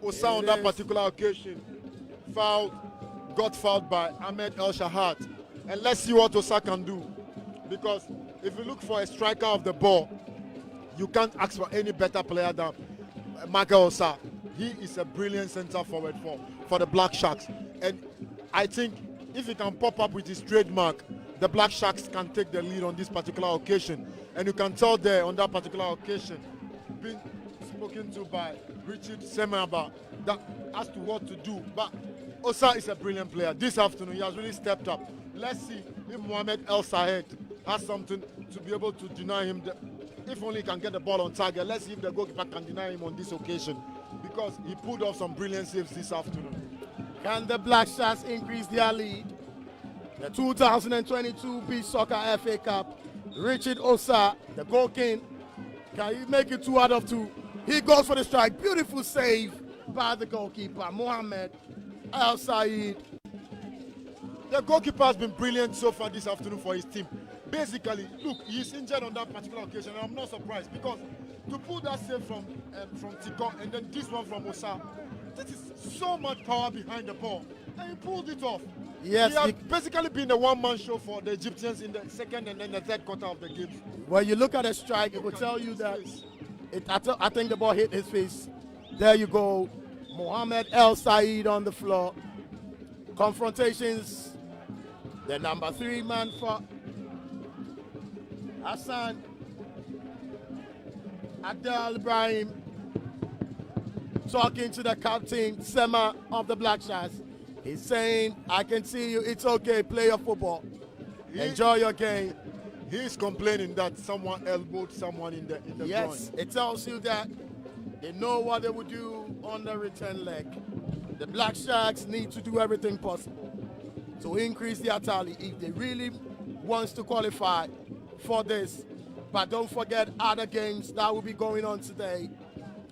Speaker 2: Osa on that particular occasion got fouled by Ahmed El Shahad. And let's see what Osa can do. Because if you look for a striker of the ball, you can't ask for any better player than Michael Osa. He is a brilliant center forward for the Black Sharks. And I think if he can pop up with his trademark, the Black Sharks can take the lead on this particular occasion. And you can tell there on that particular occasion, being spoken to by Richard Semaba, that as to what to do. But Osa is a brilliant player. This afternoon, he has really stepped up. Let's see if Mohamed El Sahed has something to be able to deny him. If only he can get the ball on target. Let's see if the goalkeeper can deny him on this occasion, because he pulled off some brilliant saves this afternoon.
Speaker 1: Can the Black Sharks increase their lead? The 2022 Beach Soccer FA Cup, Richard Osa, the goal king, can he make it 2 out of 2? He goes for the strike. Beautiful save by the goalkeeper, Mohamed El Said.
Speaker 2: The goalkeeper has been brilliant so far this afternoon for his team. Basically, look, he's injured on that particular occasion, and I'm not surprised, because to pull that save from Tiko and then this one from Osa, that is so much power behind the ball, and he pulled it off.
Speaker 1: Yes,
Speaker 2: he has basically been a one-man show for the Egyptians in the second and then the third quarter of the game.
Speaker 1: When you look at the strike, it will tell you that I think the ball hit his face. There you go, Mohamed El Said on the floor. Confrontations. The number 3 man for Hassan Adel Ibrahim talking to the captain, Sema of the Black Sharks. He's saying, I can see you, it's okay, play your football. Enjoy your game.
Speaker 2: He's complaining that someone elbowed someone in the
Speaker 1: Yes,
Speaker 2: groin.
Speaker 1: it tells you that they know what they would do on the return leg. The Black Sharks need to do everything possible to increase their tally if they really want to qualify for this. But don't forget other games that will be going on today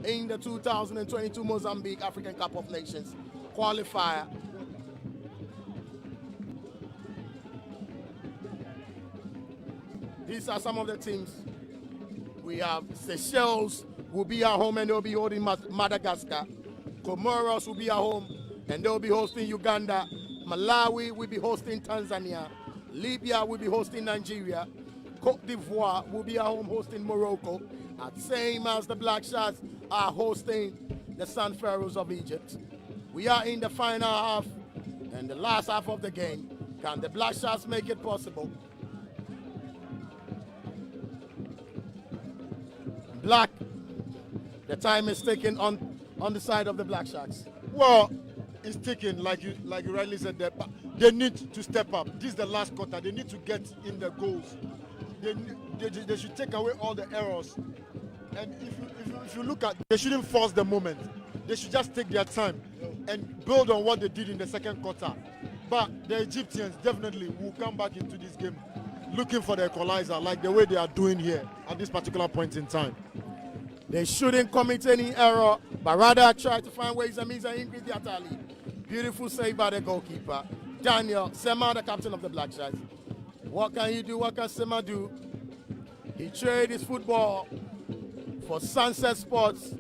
Speaker 1: in the 2022 Mozambique African Cup of Nations qualifier. These are some of the teams. We have Seychelles will be at home and they'll be holding Madagascar. Comoros will be at home and they'll be hosting Uganda. Malawi will be hosting Tanzania. Libya will be hosting Nigeria. Cote d'Ivoire will be at home hosting Morocco. And same as the Black Sharks are hosting the Sun Pharaohs of Egypt. We are in the final half and the last half of the game. Can the Black Sharks make it possible? Black, the time is ticking on the side of the Black Sharks.
Speaker 2: Well, it's ticking, like you rightly said there, but they need to step up. This is the last quarter. They need to get in the goals. They should take away all the errors. And if you look at, they shouldn't force the moment. They should just take their time and build on what they did in the second quarter. But the Egyptians definitely will come back into this game looking for the equalizer like the way they are doing here at this particular point in time.
Speaker 1: They shouldn't commit any error, but rather try to find ways and means and increase the attack lead. Beautiful save by the goalkeeper. Daniel Sema, the captain of the Black Sharks. What can he do? What can Sema do? He traded his football for Sunset Sports.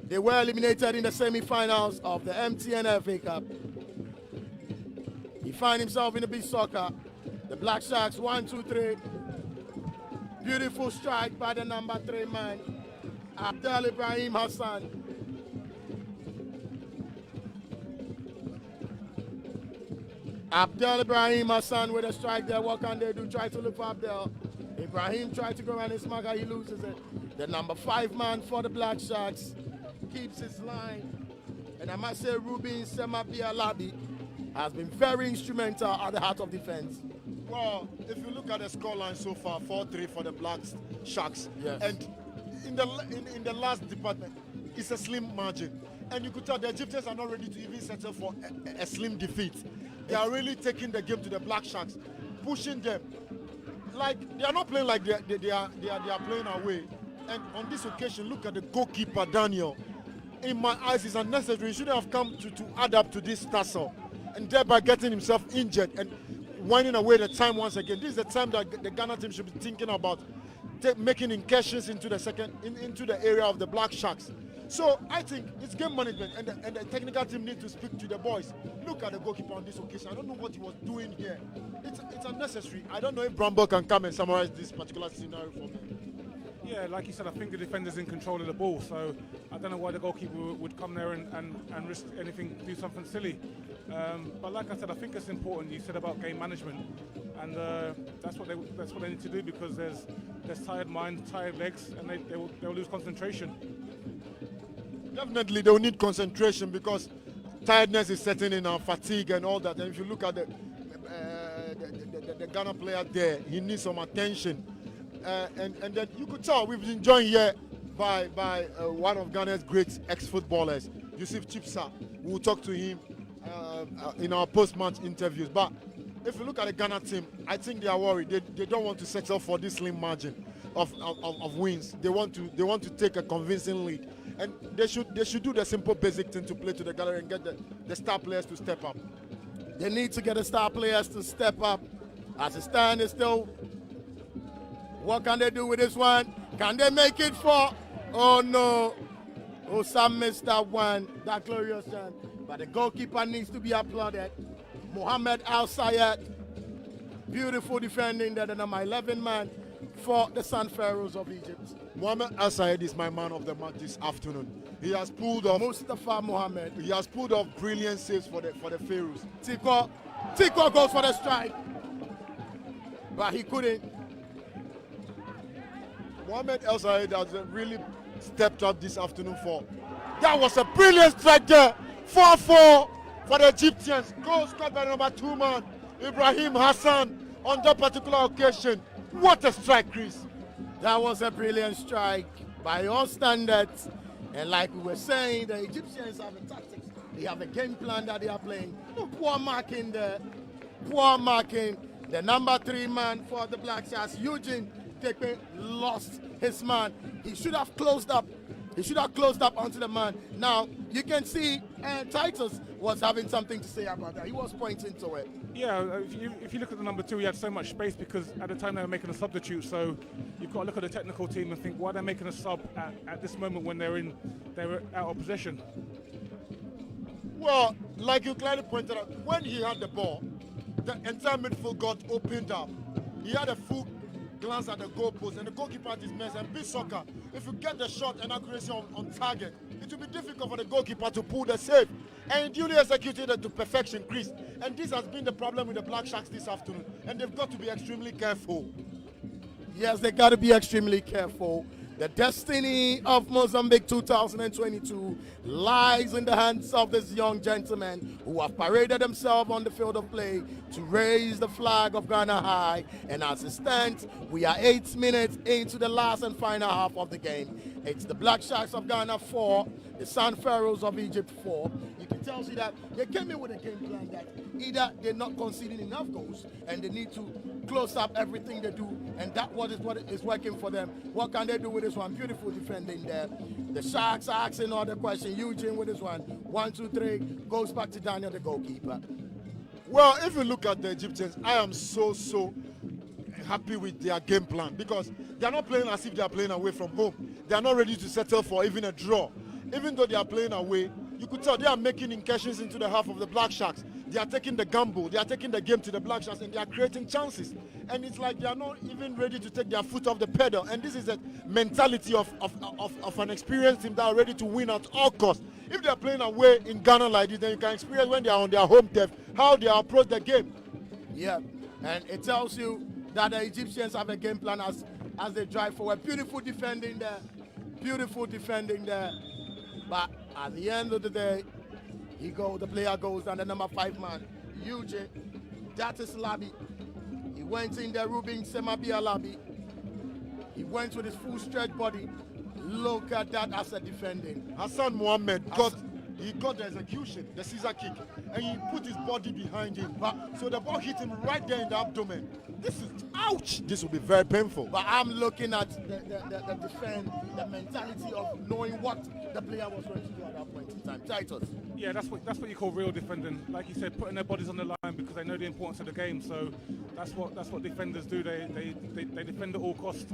Speaker 1: They were eliminated in the semi-finals of the MTN FA Cup. He finds himself in the beach soccer. The Black Sharks, 1, 2, 3. Beautiful strike by the number 3 man, Abdel Ibrahim Hassan. Abdel Ibrahim Hassan with a strike there. What can they do? Try to look for Abdel. Ibrahim tried to go around his marker. He loses it. The number 5 man for the Black Sharks keeps his line. And I must say Rubin Semabialabi has been very instrumental at the heart of defense.
Speaker 2: Well, if you look at the scoreline so far, 4-3 for the Black Sharks.
Speaker 1: Yes.
Speaker 2: And in the last department, it's a slim margin. And you could tell the Egyptians are not ready to even settle for a slim defeat. They are really taking the game to the Black Sharks, pushing them. Like, they are not playing like they are playing away. And on this occasion, look at the goalkeeper, Daniel. In my eyes, it's unnecessary. He shouldn't have come to add up to this tussle and thereby getting himself injured and winding away the time once again. This is the time that the Ghana team should be thinking about making incursions into the area of the Black Sharks. So I think it's game management, and the technical team need to speak to the boys. Look at the goalkeeper on this occasion. I don't know what he was doing here. It's unnecessary. I don't know if Bramble can come and summarize this particular scenario for me.
Speaker 5: Yeah, like you said, I think the defender's in control of the ball, so I don't know why the goalkeeper would come there and risk anything, do something silly. But like I said, I think it's important. You said about game management, and that's what they need to do, because there's tired minds, tired legs, and they'll lose concentration.
Speaker 2: Definitely, they will need concentration because tiredness is setting in, fatigue and all that. And if you look at the Ghana player there, he needs some attention. And then you could tell we've been joined here by one of Ghana's great ex-footballers, Yusuf Chipsa. We'll talk to him in our post-match interviews. But if you look at the Ghana team, I think they are worried. They don't want to settle for this slim margin of wins. They want to take a convincing lead, and they should do the simple basic thing to play to the gallery and get the star players to step up.
Speaker 1: They need to get the star players to step up. As it stands, it's still. What can they do with this one? Can they make it for? Oh no. Oh, Sam missed that one. That glorious one. But the goalkeeper needs to be applauded. Mohamed Al Sayed. Beautiful defending there, the number 11 man for the Sun Pharaohs of Egypt.
Speaker 2: Mohamed Al Sayed is my man of the match this afternoon. He has pulled off
Speaker 1: Mustafa Mohamed.
Speaker 2: He has pulled off brilliant saves for the Pharaohs.
Speaker 1: Tiko goes for the strike. But he couldn't.
Speaker 2: Mohamed El Sayed has really stepped up this afternoon for. That was a brilliant strike there. 4-4 for the Egyptians. Goal scored by number 2 man, Ibrahim Hassan, on that particular occasion. What a strike, Chris.
Speaker 1: That was a brilliant strike by all standards. And like we were saying, the Egyptians have a tactics. They have a game plan that they are playing. Poor marking there. Poor marking. The number 3 man for the Black Sharks, Eugene Tekpe, lost his man. He should have closed up. He should have closed up onto the man. Now, you can see Titus was having something to say about that. He was pointing to it.
Speaker 5: Yeah, if you look at the number 2, he had so much space because at the time they were making a substitute. So you've got to look at the technical team and think, why they're making a sub at this moment when they were out of possession.
Speaker 2: Well, like you clearly pointed out, when he had the ball, the entire midfield got opened up. He had a full glance at the goalpost, and the goalkeeper at his mess. And beach soccer, if you get the shot and accuracy on target, it will be difficult for the goalkeeper to pull the save. And he duly executed it to perfection, Chris. And this has been the problem with the Black Sharks this afternoon. And they've got to be extremely careful.
Speaker 1: Yes, they got to be extremely careful. The destiny of Mozambique 2022 lies in the hands of this young gentlemen who have paraded themselves on the field of play to raise the flag of Ghana high. And as it stands, we are 8 minutes into the last and final half of the game. It's the Black Sharks of Ghana 4, the San Pharaohs of Egypt 4. You can tell you that they came in with a game plan that either they're not conceding enough goals and they need to close up everything they do, and that what is working for them. What can they do with this one? Beautiful defending there. The Sharks are asking all the questions. Eugene with this one. 1, 2, 3. Goes back to Daniel, the goalkeeper.
Speaker 2: Well, if you look at the Egyptians, I am so happy with their game plan because they are not playing as if they are playing away from home. They are not ready to settle for even a draw. Even though they are playing away, you could tell they are making incursions into the half of the Black Sharks. They are taking the gamble, they are taking the game to the Black Sharks, and they are creating chances. And it's like they are not even ready to take their foot off the pedal. And this is the mentality of an experienced team that are ready to win at all costs. If they are playing away in Ghana like this, then you can experience when they are on their home turf how they approach the game.
Speaker 1: Yeah, and it tells you that the Egyptians have a game plan as they drive forward. Beautiful defending there. Beautiful defending there. But at the end of the day, the player goes down, the number 5 man, Eugene. That is Labi. He went in there, Ruben Semabia Labi. He went with his full stretch body. Look at that as a defending.
Speaker 2: Hassan Mohammed he got the execution, the Caesar kick, and he put his body behind him. So the ball hit him right there in the abdomen. This is, ouch! This will be very painful.
Speaker 1: But I'm looking at the defense, the mentality of knowing what the player was going to do at that point in time. Titus.
Speaker 5: Yeah, that's what you call real defending. Like you said, putting their bodies on the line because they know the importance of the game. So that's what defenders do. They defend at all costs.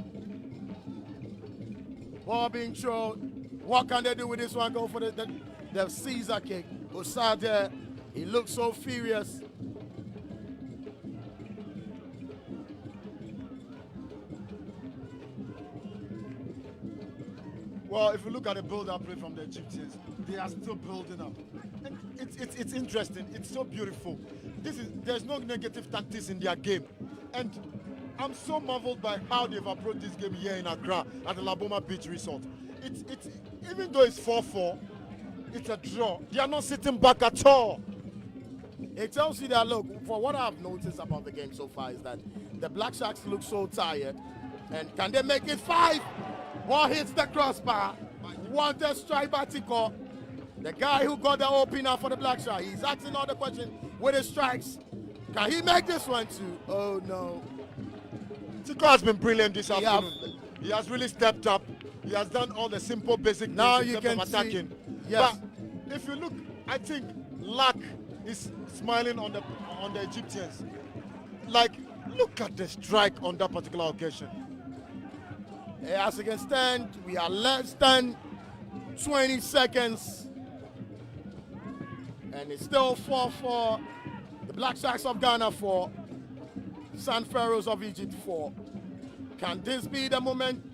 Speaker 1: Ball being thrown. What can they do with this one? Go for the Caesar kick. Osade, he looks so furious.
Speaker 2: Well, if you look at the build-up play from the Egyptians, they are still building up. And it's interesting. It's so beautiful. There's no negative tactics in their game. And I'm so marveled by how they've approached this game here in Accra at the LABOMA Beach Resort. It's even though it's 4-4, it's a draw. They are not sitting back at all.
Speaker 1: It tells you that, look, for what I've noticed about the game so far is that the Black Sharks look so tired. And can they make it 5? Ball hits the crossbar. Wanted strike by Tico. The guy who got the opener for the Black Sharks. He's asking all the questions with his strikes. Can he make this one too? Oh no.
Speaker 2: Tico has been brilliant this afternoon. He has really stepped up. He has done all the simple basic things
Speaker 1: now
Speaker 2: in
Speaker 1: you
Speaker 2: terms
Speaker 1: can
Speaker 2: of attacking.
Speaker 1: Yes.
Speaker 2: But if you look, I think luck is smiling on the Egyptians. Like, look at the strike on that particular occasion.
Speaker 1: As you can stand, we are less than 20 seconds. And it's still 4-4. The Black Sharks of Ghana 4. San Pharaohs of Egypt 4. Can this be the moment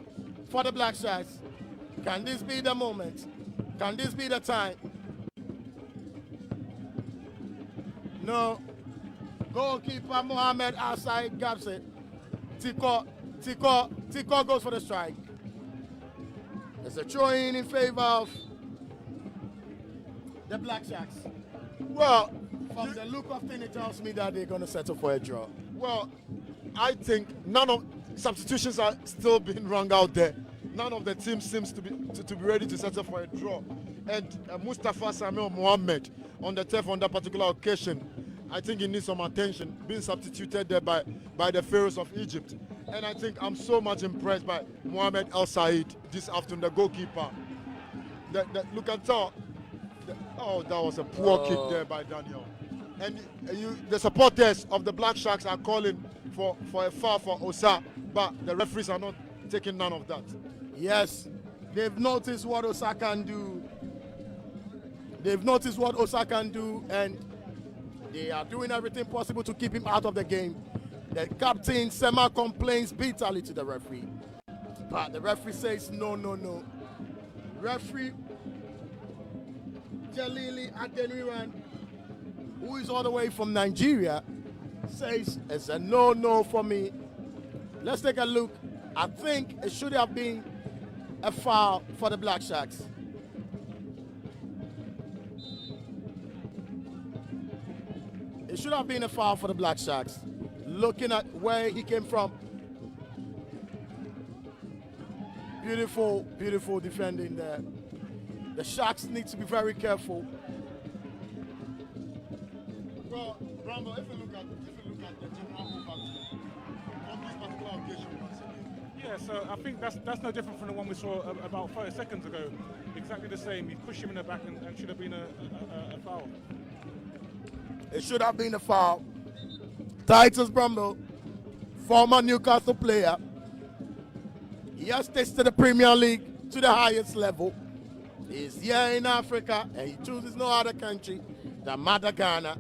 Speaker 1: for the Black Sharks? Can this be the moment? Can this be the time? No. Goalkeeper Mohamed outside gaps it. Tico goes for the strike. There's a throw-in in favor of the Black Sharks.
Speaker 2: Well,
Speaker 1: from the look of things, it tells me that they're going to settle for a draw.
Speaker 2: Well, I think none of substitutions are still being rung out there. None of the teams seems to be ready to settle for a draw. And Mustafa Samuel Mohammed on the turf on that particular occasion, I think he needs some attention, being substituted there by the Pharaohs of Egypt. And I think I'm so much impressed by Mohamed El Said this afternoon, the goalkeeper. Look at that. Oh, that was a poor kick there by Daniel. And the supporters of the Black Sharks are calling for a foul for Osa, but the referees are not taking none of that.
Speaker 1: Yes, they've noticed what Osa can do. They've noticed what Osa can do, and they are doing everything possible to keep him out of the game. The captain, Sema, complains bitterly to the referee. But the referee says, no. Referee Jalili Adeniran, who is all the way from Nigeria, says it's a no for me. Let's take a look. I think it should have been a foul for the Black Sharks. It should have been a foul for the Black Sharks. Looking at where he came from. Beautiful, beautiful defending there. The Sharks need to be very careful.
Speaker 2: Well, Bramble, if you look at the general overview on this particular occasion once again.
Speaker 5: Yeah, so I think that's no different from the one we saw about 30 seconds ago. Exactly the same. He pushed him in the back and should have been a foul.
Speaker 1: It should have been a foul. Titus Bramble, former Newcastle player. He has tasted the Premier League to the highest level. He's here in Africa and he chooses no other country than Mother Ghana.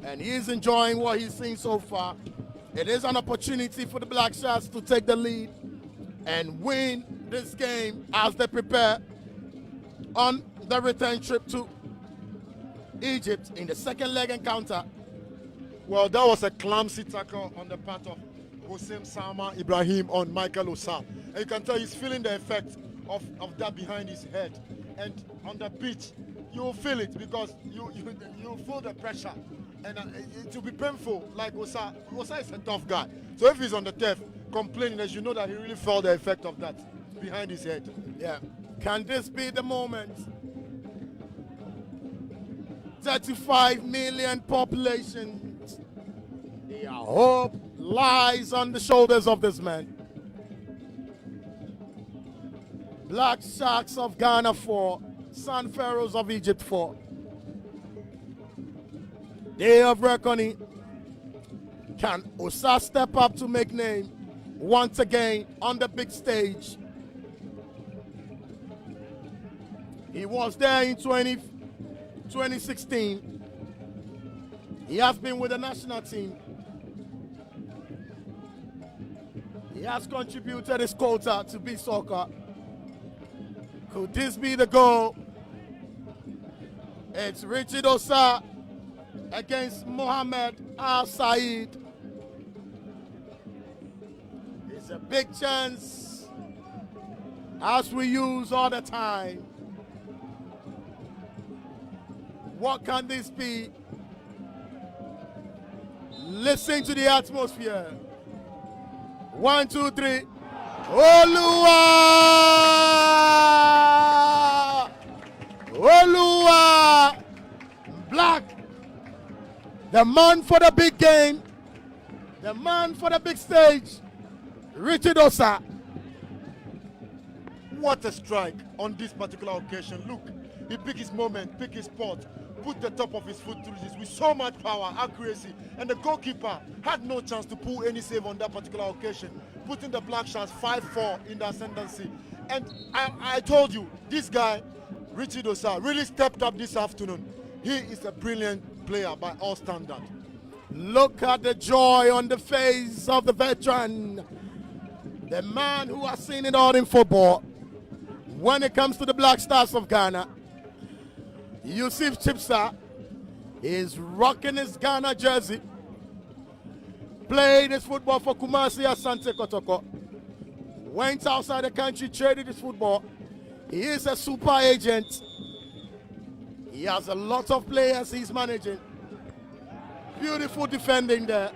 Speaker 1: And he is enjoying what he's seen so far. It is an opportunity for the Black Sharks to take the lead and win this game as they prepare on the return trip to Egypt in the second leg encounter.
Speaker 2: Well, that was a clumsy tackle on the part of Hossein Sama Ibrahim on Michael Osa. And you can tell he's feeling the effect of that behind his head. And on the pitch, you'll feel it because you feel the pressure. And it will be painful. Like Osa is a tough guy. So if he's on the turf complaining, as you know that he really felt the effect of that behind his head.
Speaker 1: Yeah. Can this be the moment? 35 million population. The hope lies on the shoulders of this man. Black Sharks of Ghana 4, Sun Pharaohs of Egypt 4. Day of reckoning. Can Osa step up to make name once again on the big stage? He was there in 2016. He has been with the national team. He has contributed his quota to beach soccer. Could this be the goal? It's Richard Osa against Mohamed Al Said. It's a big chance, as we use all the time. What can this be? Listen to the atmosphere. 1, 2, 3. Oluwa! Oluwa! Black. The man for the big game. The man for the big stage. Richard Osa.
Speaker 2: What a strike on this particular occasion. Look, he picked his moment, picked his spot, put the top of his foot through this with so much power, accuracy, and the goalkeeper had no chance to pull any save on that particular occasion, putting the Black Sharks 5-4 in the ascendancy. And I told you, this guy, Richard Osa, really stepped up this afternoon. He is a brilliant player by all standards.
Speaker 1: Look at the joy on the face of the veteran. The man who has seen it all in football. When it comes to the Black Stars of Ghana, Yusuf Chipsa is rocking his Ghana jersey. Played his football for Kumasi Asante Kotoko. Went outside the country, traded his football. He is a super agent. He has a lot of players he's managing. Beautiful defending there.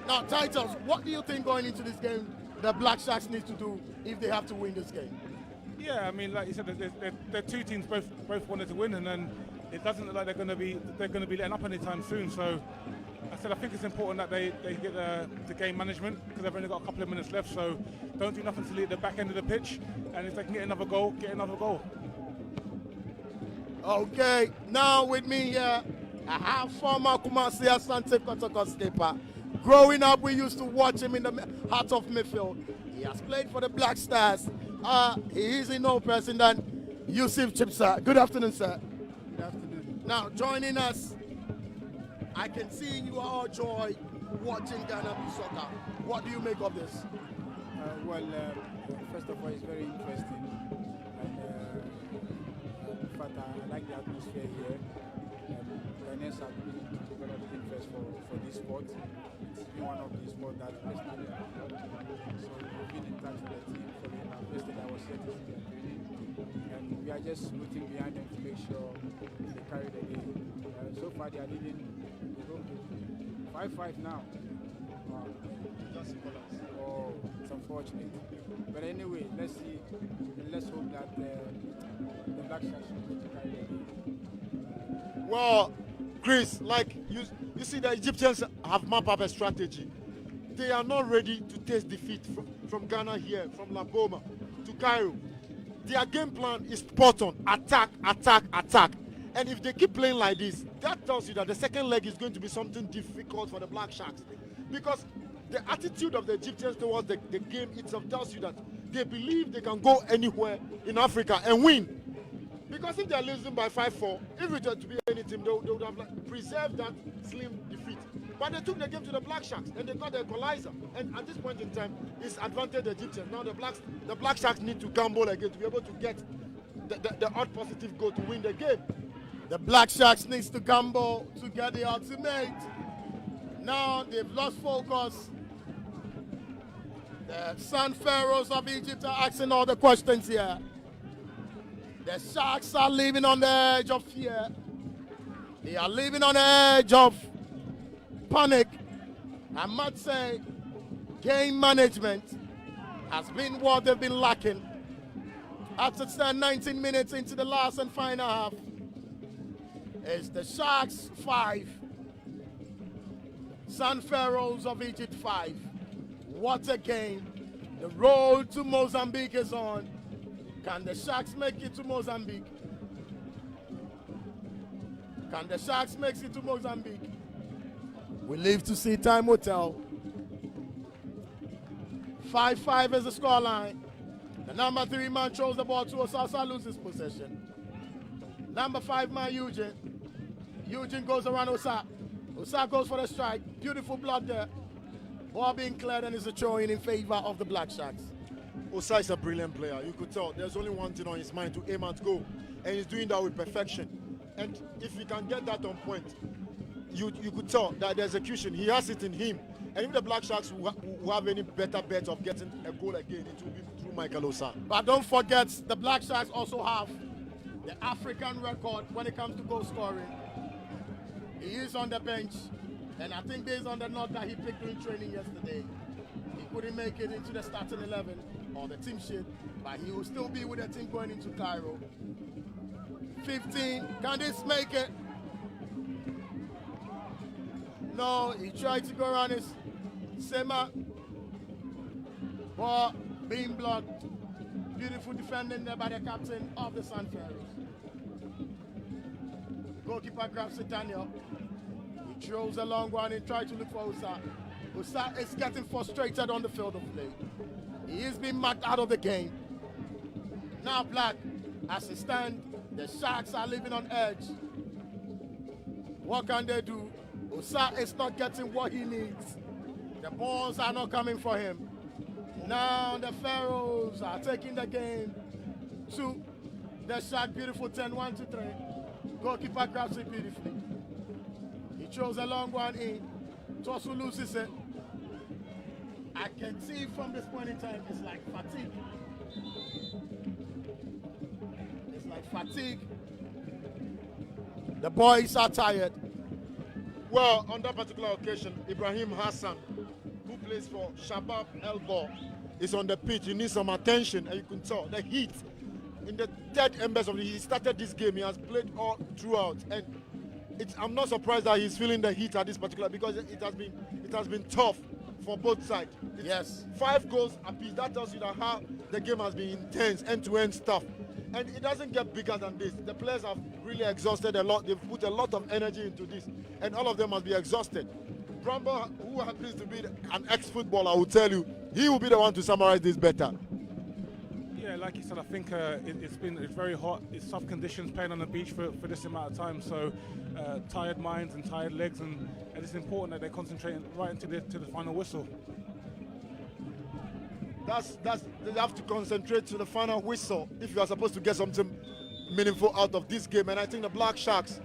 Speaker 1: Now, Titles, what do you think going into this game the Black Sharks need to do if they have to win this game?
Speaker 5: Yeah, I mean, like you said, the two teams both wanted to win, and then it doesn't look like they're going to be letting up anytime soon. So, I think it's important that they get the game management because they've only got a couple of minutes left. So, don't do nothing to lead the back end of the pitch, and if they can get another goal, get another goal.
Speaker 1: Okay, now with me here, I have former Kumasi Asante Kotoko skipper. Growing up, we used to watch him in the heart of midfield. He has played for the Black Stars. He is in no person than Yusuf Chipsa. Good afternoon, sir.
Speaker 6: Good afternoon.
Speaker 1: Now, joining us, I can see you are all joy watching Ghana Beach Soccer. What do you make of this?
Speaker 6: First of all, it's very interesting. And in fact, I like the atmosphere here. Ghanaians have been developed interest for this sport. It's been one of the sports that personally I love. So we've been in touch with the team for the yesterday I was here to see them training, and we are just rooting behind them to make sure they carry the game. So far they are leading the home team 5-5 now.
Speaker 2: Just equalize.
Speaker 6: Oh, it's unfortunate. But anyway, let's see. And let's hope that the Black Sharks will carry the game.
Speaker 2: Well, Chris, like you see, the Egyptians have mapped up a strategy. They are not ready to taste defeat from Ghana here, from LABOMA to Cairo. Their game plan is spot on. Attack, attack, attack. And if they keep playing like this, that tells you that the second leg is going to be something difficult for the Black Sharks. Because the attitude of the Egyptians towards the game itself tells you that they believe they can go anywhere in Africa and win. Because if they are losing by 5-4, if it were to be any team, they would have preserved that slim defeat. But they took the game to the Black Sharks and they got the equalizer. And at this point in time, it's advantage the Egyptians. Now the Black Sharks need to gamble again to be able to get the odd positive goal to win the game.
Speaker 1: The Black Sharks needs to gamble to get the ultimate. Now they've lost focus. The Sun Pharaohs of Egypt are asking all the questions here. The Sharks are living on the edge of fear. They are living on the edge of panic. I must say, game management has been what they've been lacking. After 19 minutes into the last and final half, it's the Sharks 5, Sun Pharaohs of Egypt 5. What a game. The road to Mozambique is on. Can the Sharks make it to Mozambique? Can the Sharks make it to Mozambique? We live to see, time will tell. 5-5 is the scoreline. The number 3 man throws the ball to Osasa, loses possession. Number 5 man Eugene. Eugene goes around Osa. Osa goes for the strike. Beautiful blood there. Ball being cleared and is a throw-in in favor of the Black Sharks.
Speaker 2: Osa is a brilliant player. You could tell there's only one thing on his mind, to aim at goal. And he's doing that with perfection. And if he can get that on point, you could tell that the execution, he has it in him. And if the Black Sharks will have any better bet of getting a goal again, it will be through Michael Osa.
Speaker 1: But don't forget, the Black Sharks also have the African record when it comes to goal scoring. He is on the bench, and I think based on the note that he picked during training yesterday, he couldn't make it into the starting 11 or the team sheet, but he will still be with the team going into Cairo. 15, can this make it? No, he tried to go around his Sema, but being blocked. Beautiful defending there by the captain of the Sun Pharaohs. Goalkeeper grabs it, Daniel. He throws a long one and tries to look for Osa. Osa is getting frustrated on the field of play. He is being marked out of the game. Now Black, as it stands, the Sharks are living on edge. What can they do? Osa is not getting what he needs. The balls are not coming for him. Now the Pharaohs are taking the game to the Shark. Beautiful 10, 1-3. Goalkeeper grabs it beautifully. He throws a long one in. Tosu loses it. I can see from this point in time, it's like fatigue. It's like fatigue. The boys are tired.
Speaker 2: Well, on that particular occasion, Ibrahim Hassan, who plays for Shabab Elbor, is on the pitch. He needs some attention, and you can tell the heat. In the third embers of he started this game, he has played all throughout, and I'm not surprised that he's feeling the heat at this particular, because it has been tough for both sides.
Speaker 1: Yes.
Speaker 2: 5 goals apiece. That tells you that how the game has been intense, end-to-end stuff. And it doesn't get bigger than this. The players have really exhausted a lot. They've put a lot of energy into this, and all of them must be exhausted. Brambo, who happens to be an ex-footballer, I will tell you, he will be the one to summarize this better.
Speaker 5: Yeah, like you said, I think it's very hot. It's tough conditions playing on the beach for this amount of time. So tired minds and tired legs, and it's important that they concentrate right into the final whistle.
Speaker 2: They have to concentrate to the final whistle if you are supposed to get something meaningful out of this game. And I think the Black Sharks,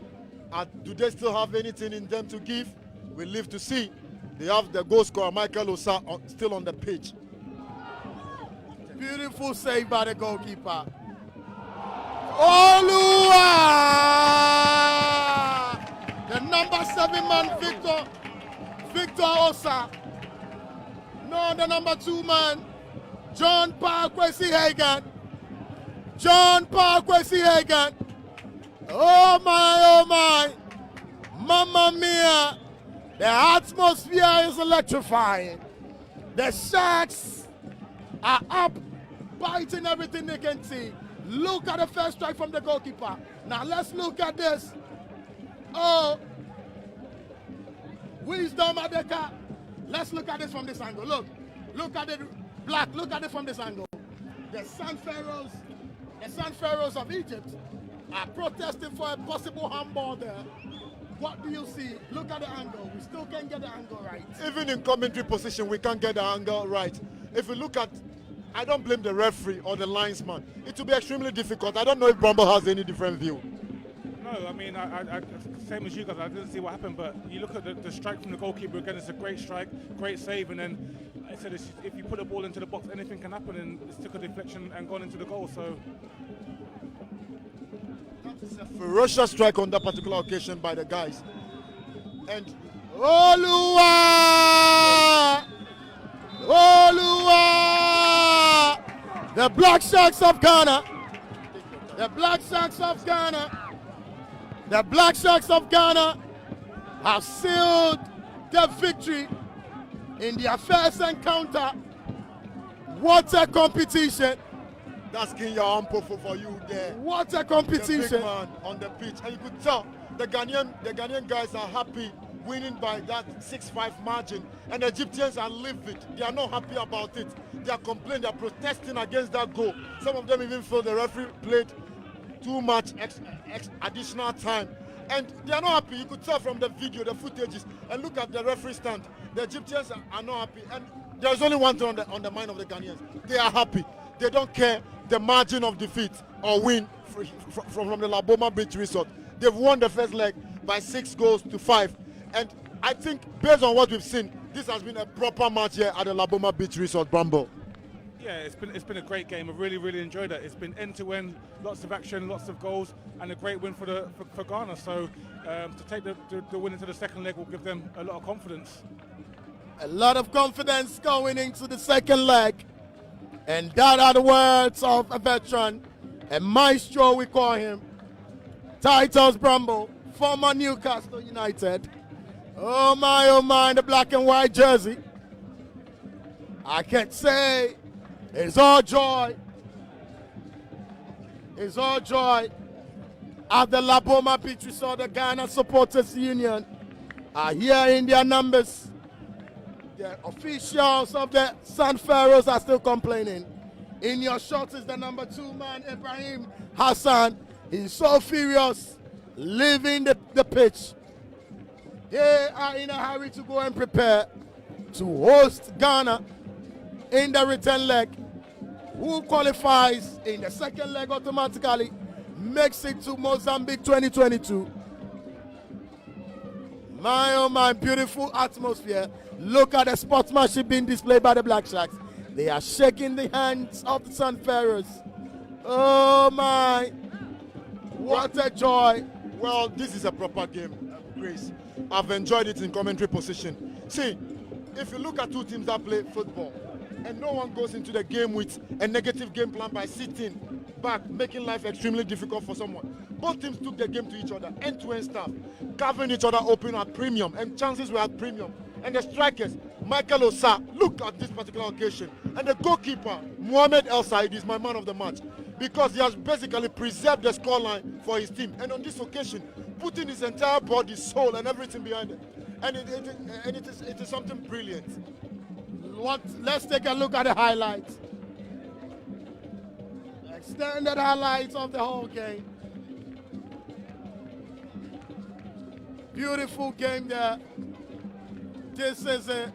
Speaker 2: do they still have anything in them to give? We'll live to see. They have the goal scorer Michael Osa still on the pitch.
Speaker 1: Beautiful save by the goalkeeper. Olua! The number 7 man, Victor Osa. No, the number 2 man, John Parkwesi Hagan. John Parkwesi Hagan. Oh my. Mamma mia. The atmosphere is electrifying. The Sharks are up, biting everything they can see. Look at the first strike from the goalkeeper. Now let's look at this. Oh, Wisdom Adeka. Let's look at this from this angle. Look at it, Black. Look at it from this angle. The Sun Pharaohs of Egypt are protesting for a possible handball there. What do you see? Look at the angle. We still can't get the angle right.
Speaker 2: Even in commentary position, we can't get the angle right. If you look at, I don't blame the referee or the linesman. It will be extremely difficult. I don't know if Brumble has any different view.
Speaker 5: No, I mean, I same as you guys. I didn't see what happened, but you look at the strike from the goalkeeper again. It's a great strike, great save, and then I said if you put a ball into the box, anything can happen, and it's took a deflection and gone into the goal. So.
Speaker 2: It's a ferocious strike on that particular occasion by the guys. And
Speaker 1: Olua! The Black Sharks of Ghana. The Black Sharks of Ghana have sealed the victory in their first encounter. What a competition!
Speaker 2: that's Kenya Ampofo for you there.
Speaker 1: What a
Speaker 2: The
Speaker 1: competition!
Speaker 2: big man on the pitch, and you could tell the Ghanaian guys are happy winning by that 6-5 margin, and the Egyptians are livid. They are not happy about it. They are complaining, they are protesting against that goal. Some of them even feel the referee played too much additional time, and they are not happy. You could tell from the video, the footages, and look at the referee stand. The Egyptians are not happy, and there's only one thing on the mind of the Ghanaians. They are happy. They don't care the margin of defeat or win from the LABOMA Beach Resort. They've won the first leg by 6 goals to 5. And I think based on what we've seen, this has been a proper match here at the LABOMA Beach Resort, Bramble.
Speaker 5: Yeah, it's been a great game. I really enjoyed it. It's been end to end, lots of action, lots of goals, and a great win for Ghana. So to take the win into the second leg will give them a lot of confidence.
Speaker 1: A lot of confidence going into the second leg. And that are the words of a veteran, a maestro we call him, Titus Bramble, former Newcastle United. Oh my, the black and white jersey. I can say it's all joy. It's all joy at the LABOMA Beach Resort. The Ghana Supporters Union are here in their numbers. The officials of the Sun Pharaohs are still complaining. In your shot is the number 2 man, Ibrahim Hassan. He's so furious, leaving the pitch. They are in a hurry to go and prepare to host Ghana in the return leg. Who qualifies in the second leg automatically makes it to Mozambique 2022. My oh my, beautiful atmosphere. Look at the sportsmanship being displayed by the Black Sharks. They are shaking the hands of the Sun Pharaohs. Oh my, what a joy.
Speaker 2: Well, this is a proper game, Grace. I've enjoyed it in commentary position. See, if you look at two teams that play football, and no one goes into the game with a negative game plan by sitting back, making life extremely difficult for someone. Both teams took the game to each other, end-to-end stuff, carving each other open at premium, and chances were at premium. And the strikers, Michael Osa, look at this particular occasion. And the goalkeeper, Mohamed El Said, is my man of the match because he has basically preserved the scoreline for his team. And on this occasion, putting his entire body, soul, and everything behind it. And it is something brilliant.
Speaker 1: Let's take a look at the highlights. Extended highlights of the whole game. Beautiful game there. This is it.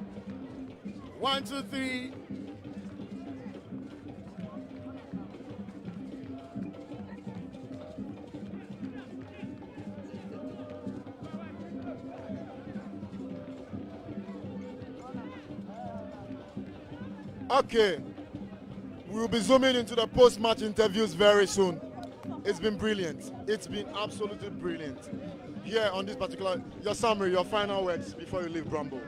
Speaker 1: 1, 2, 3.
Speaker 2: Okay, We'll be zooming into the post-match interviews very soon. It's been brilliant. It's been absolutely brilliant. Here on this particular, your summary, your final words before you leave Bramble.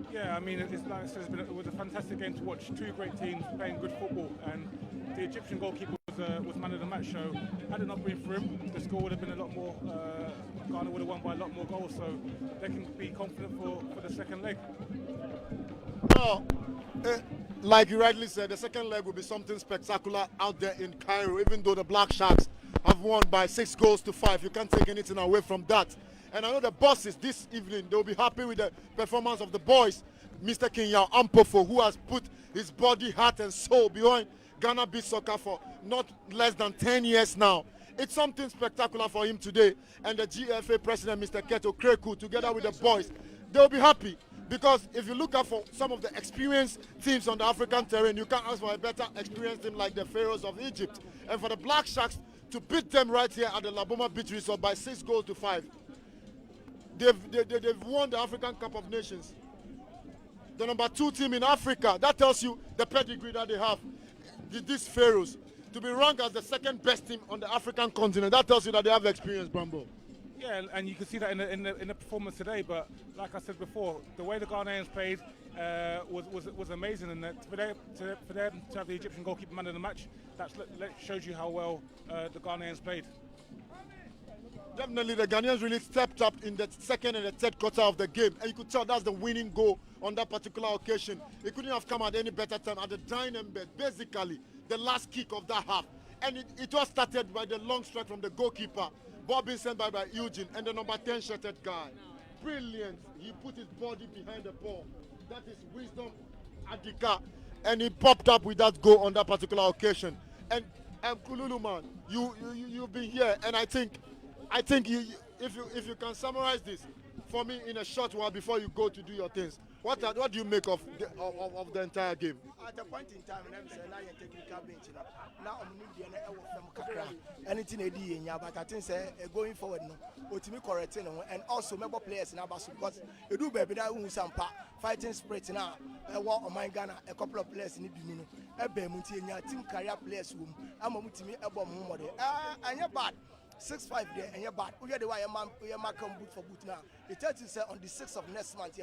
Speaker 5: Yeah, I mean, it's like I said, it was a fantastic game to watch. Two great teams playing good football, and the Egyptian goalkeeper was man of the match. So had it not been for him, the score would have been a lot more. Ghana would have won by a lot more goals. So they can be confident for the second leg.
Speaker 2: Well, like you rightly said, the second leg will be something spectacular out there in Cairo. Even though the Black Sharks have won by 6 goals to 5, you can't take anything away from that. And I know the bosses this evening, they'll be happy with the performance of the boys. Mr. Kinyao Ampofo, who has put his body, heart and soul behind Ghana Beach Soccer for not less than 10 years now. It's something spectacular for him today. And the GFA president, Mr. Keto Kreku, together with the boys, they'll be happy. Because if you look at for some of the experienced teams on the African terrain, you can't ask for a better experienced team like the Pharaohs of Egypt. And for the Black Sharks to beat them right here at the LABOMA Beach Resort by 6 goals to 5. They've won the African Cup of Nations. The number 2 team in Africa. That tells you the pedigree that they have. These Pharaohs. To be ranked as the second best team on the African continent. That tells you that they have experience, Brambo.
Speaker 5: Yeah, and you can see that in the performance today. But like I said before, the way the Ghanaians played was amazing. And for them to have the Egyptian goalkeeper man of the match, that shows you how well the Ghanaians played.
Speaker 2: Definitely, the Ghanaians really stepped up in the second and the third quarter of the game. And you could tell that's the winning goal on that particular occasion. It couldn't have come at any better time at the dying bed, basically the last kick of that half. And it was started by the long strike from the goalkeeper, ball being sent by Eugene, and the number 10 shirted guy. Brilliant. He put his body behind the ball. That is Wisdom Adika. And he popped up with that goal on that particular occasion. And Kululu, man, you've been here, and I think if you can summarize this for me in a short while before you go to do your things, what do you make of the entire game?
Speaker 3: At a point in time, I'm saying now you're technical bench. Now I'm moving anything they do, but I think going forward, no, to me correcting and also member players in Abasu because you do baby that who some fighting spirit now. I want on my Ghana a couple of players in the Duno, a Bemuti team career players whom I'm a mutimi a bomb model. And you're bad. 6-5 there and you're bad. We are the way your man come boot for boot now. It tells you on the 6th of next month,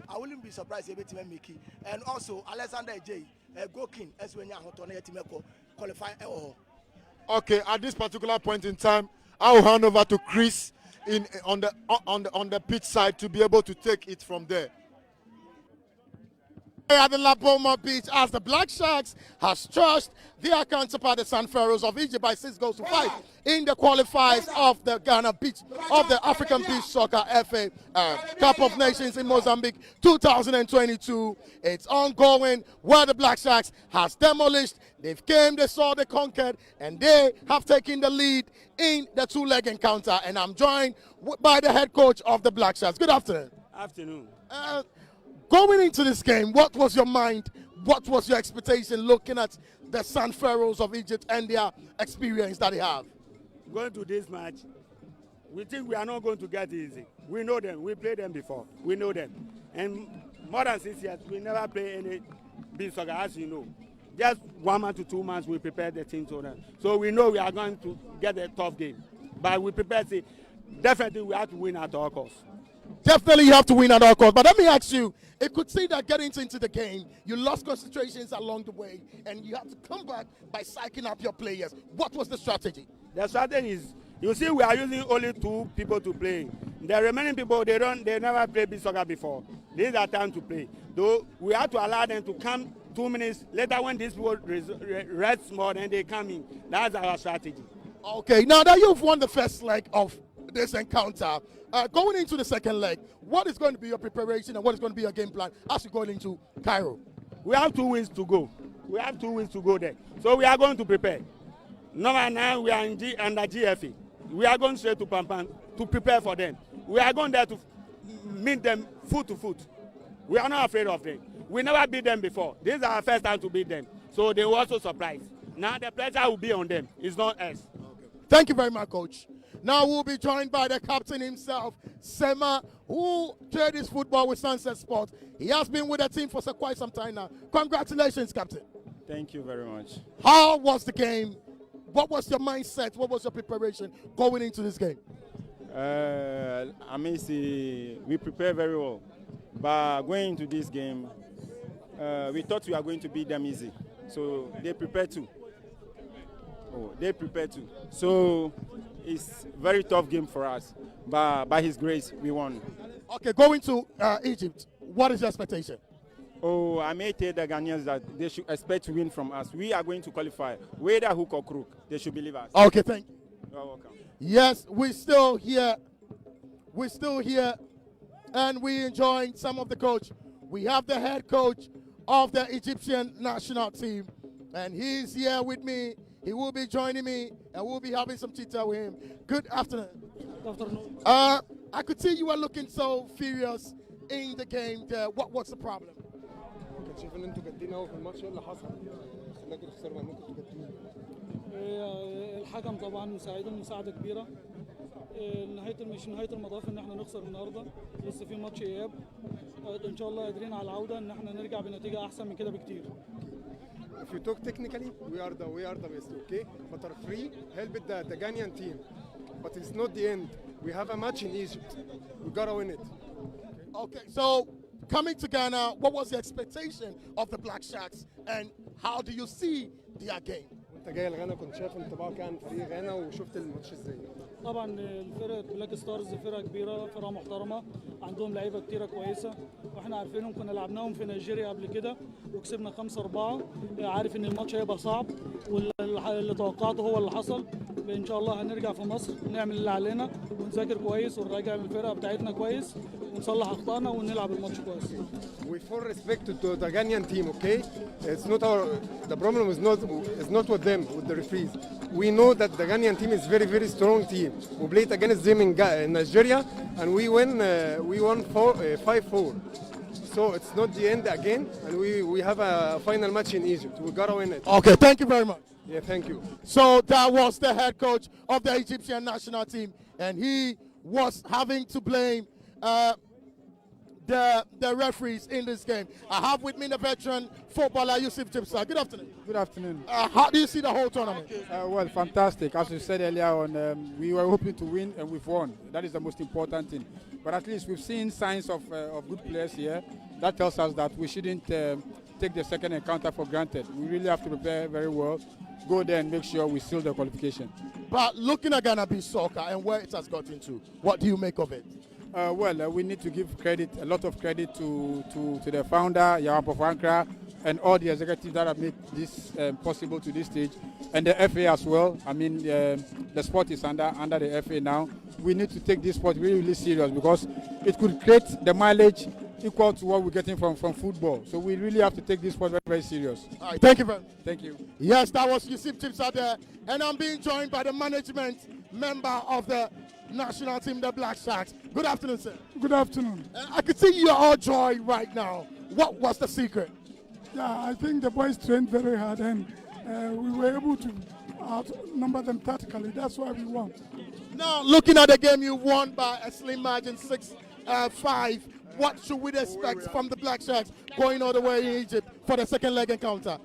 Speaker 3: I wouldn't be surprised if you make it. And also Alexander J. Gokin as when you're qualify.
Speaker 2: Okay, at this particular point in time, I will hand over to Chris on the pitch side to be able to take it from there.
Speaker 1: At the LABOMA Beach, as the Black Sharks has trashed their counterpart, the San Pharaohs of Egypt, by 6 goals to 5 in the qualifiers of the Ghana Beach of the African Beach Soccer FA Cup of Nations in Mozambique 2022. It's ongoing where the Black Sharks has demolished. They've came, they saw, they conquered, and they have taken the lead in the 2-leg encounter. And I'm joined by the head coach of the Black Sharks. Good afternoon.
Speaker 7: Afternoon.
Speaker 1: Going into this game, what was your mind? What was your expectation looking at the San Pharaohs of Egypt and their experience that they have?
Speaker 7: Going to this match, we think we are not going to get easy. We know them. We played them before. We know them. And more than 6 years, we never play any beach soccer, as you know. Just 1 month to 2 months, we prepare the team to them. So we know we are going to get a tough game. But we prepare to, definitely we have to win at all costs.
Speaker 1: Definitely you have to win at all costs. But let me ask you, it could see that getting into the game, you lost concentrations along the way, and you have to come back by psyching up your players. What was the strategy?
Speaker 7: The strategy is, you see, we are using only 2 people to play. The remaining people, they never played beach soccer before. This is their time to play. Though we have to allow them to come 2 minutes later when these people rest more, and they come in. That's our strategy.
Speaker 1: Okay, now that you've won the first leg of this encounter, going into the second leg, what is going to be your preparation and what is going to be your game plan as you go into Cairo?
Speaker 7: We have 2 wins to go. We have 2 wins to go there. So we are going to prepare. Number 9, we are under GFA. We are going straight to Pampan to prepare for them. We are going there to meet them foot to foot. We are not afraid of them. We never beat them before. This is our first time to beat them. So they were also surprised. Now the pressure will be on them. It's not us.
Speaker 1: Okay. Thank you very much, Coach. Now we'll be joined by the captain himself, Sema, who played his football with Sunset Sport. He has been with the team for quite some time now. Congratulations, Captain.
Speaker 8: Thank you very much.
Speaker 1: How was the game? What was your mindset? What was your preparation going into this game?
Speaker 8: I mean, see, we prepare very well. But going into this game, we thought we are going to beat them easy. So they prepared too. They prepared too. So it's a very tough game for us. But by His grace, we won.
Speaker 1: Okay, going to Egypt, what is your expectation?
Speaker 8: I may tell the Ghanaians that they should expect to win from us. We are going to qualify. Whether hook or crook, they should believe us.
Speaker 1: Okay, thank you.
Speaker 8: You're welcome.
Speaker 1: Yes, we're still here. We're still here, and we enjoying some of the coach. We have the head coach of the Egyptian national team, and he's here with me. He will be joining me, and we'll be having some chit-chat with him. Good afternoon.
Speaker 9: Good afternoon.
Speaker 1: I could see you were looking so furious in the game there. What's the problem?
Speaker 10: كنت شايف ان انتوا جادين قوي في الماتش. ايه اللي حصل؟ خلاكوا تخسروا مع انكم كنتوا جادين.
Speaker 9: الحكم طبعا مساعده كبيره. مش نهايه المطاف ان احنا نخسر النهارده، لسه في ماتش اياب. ان شاء الله قادرين على العوده ان احنا نرجع بنتيجه احسن من كده بكتير.
Speaker 10: If you talk technically, we are the best, okay? But our free helped the Ghanaian team. But it's not the end. We have a match in Egypt. We gotta win it.
Speaker 1: Okay, so coming to Ghana, what was the expectation of the Black Sharks, and how do you see their game?
Speaker 10: وانت جاي لغانا كنت شايف انطباعك عن فريق غانا وشفت الماتش ازاي؟
Speaker 9: طبعا فرقه بلاك ستارز فرقه كبيره، فرقه محترمه، عندهم لعيبه كتيره كويسه، واحنا عارفينهم، كنا لعبناهم في نيجيريا قبل كده وكسبنا 5-4. عارف ان الماتش هيبقى صعب، واللي توقعته هو اللي حصل. ان شاء الله هنرجع في مصر نعمل اللي علينا ونذاكر كويس ونراجع الفرقه بتاعتنا كويس ونصلح اخطائنا ونلعب الماتش كويس.
Speaker 10: We full respect to the Ghanaian team, okay? It's not the problem is not with them, with the referees. We know that the Ghanaian team is very strong team. We played against them in Nigeria and we won 5-4. So it's not the end again, and we have a final match in Egypt. We gotta win it.
Speaker 1: Okay, thank you very much.
Speaker 10: Yeah, thank you.
Speaker 1: So that was the head coach of the Egyptian national team, and he was having to blame the referees in this game. I have with me the veteran footballer Yusuf Jibsa. Good afternoon.
Speaker 6: Good afternoon.
Speaker 1: How do you see the whole tournament?
Speaker 6: Well, fantastic. As you said earlier on, we were hoping to win and we've won. That is the most important thing. But at least we've seen signs of good players here. That tells us that we shouldn't take the second encounter for granted. We really have to prepare very well, go there and make sure we seal the qualification.
Speaker 1: But looking at Ghana Beach Soccer and where it has gotten to, what do you make of it?
Speaker 6: We need to give credit, a lot of credit to the founder, Yawan Pofankra, and all the executives that have made this possible to this stage, and the FA as well. I mean, the sport is under the FA now. We need to take this sport really serious because it could create the mileage equal to what we're getting from football. So we really have to take this sport very serious.
Speaker 1: All right, thank you very much.
Speaker 6: Thank you.
Speaker 1: Yes, that was Yusuf Jibsa there, and I'm being joined by the management member of the national team, the Black Sharks. Good afternoon, sir.
Speaker 11: Good afternoon.
Speaker 1: I can see you're all joy right now. What was the secret?
Speaker 11: Yeah, I think the boys trained very hard and we were able to outnumber them tactically. That's why we won.
Speaker 1: Now, looking at the game, you won by a slim margin, 6-5. What should we expect from the Black Sharks going all the way in Egypt for the second leg encounter?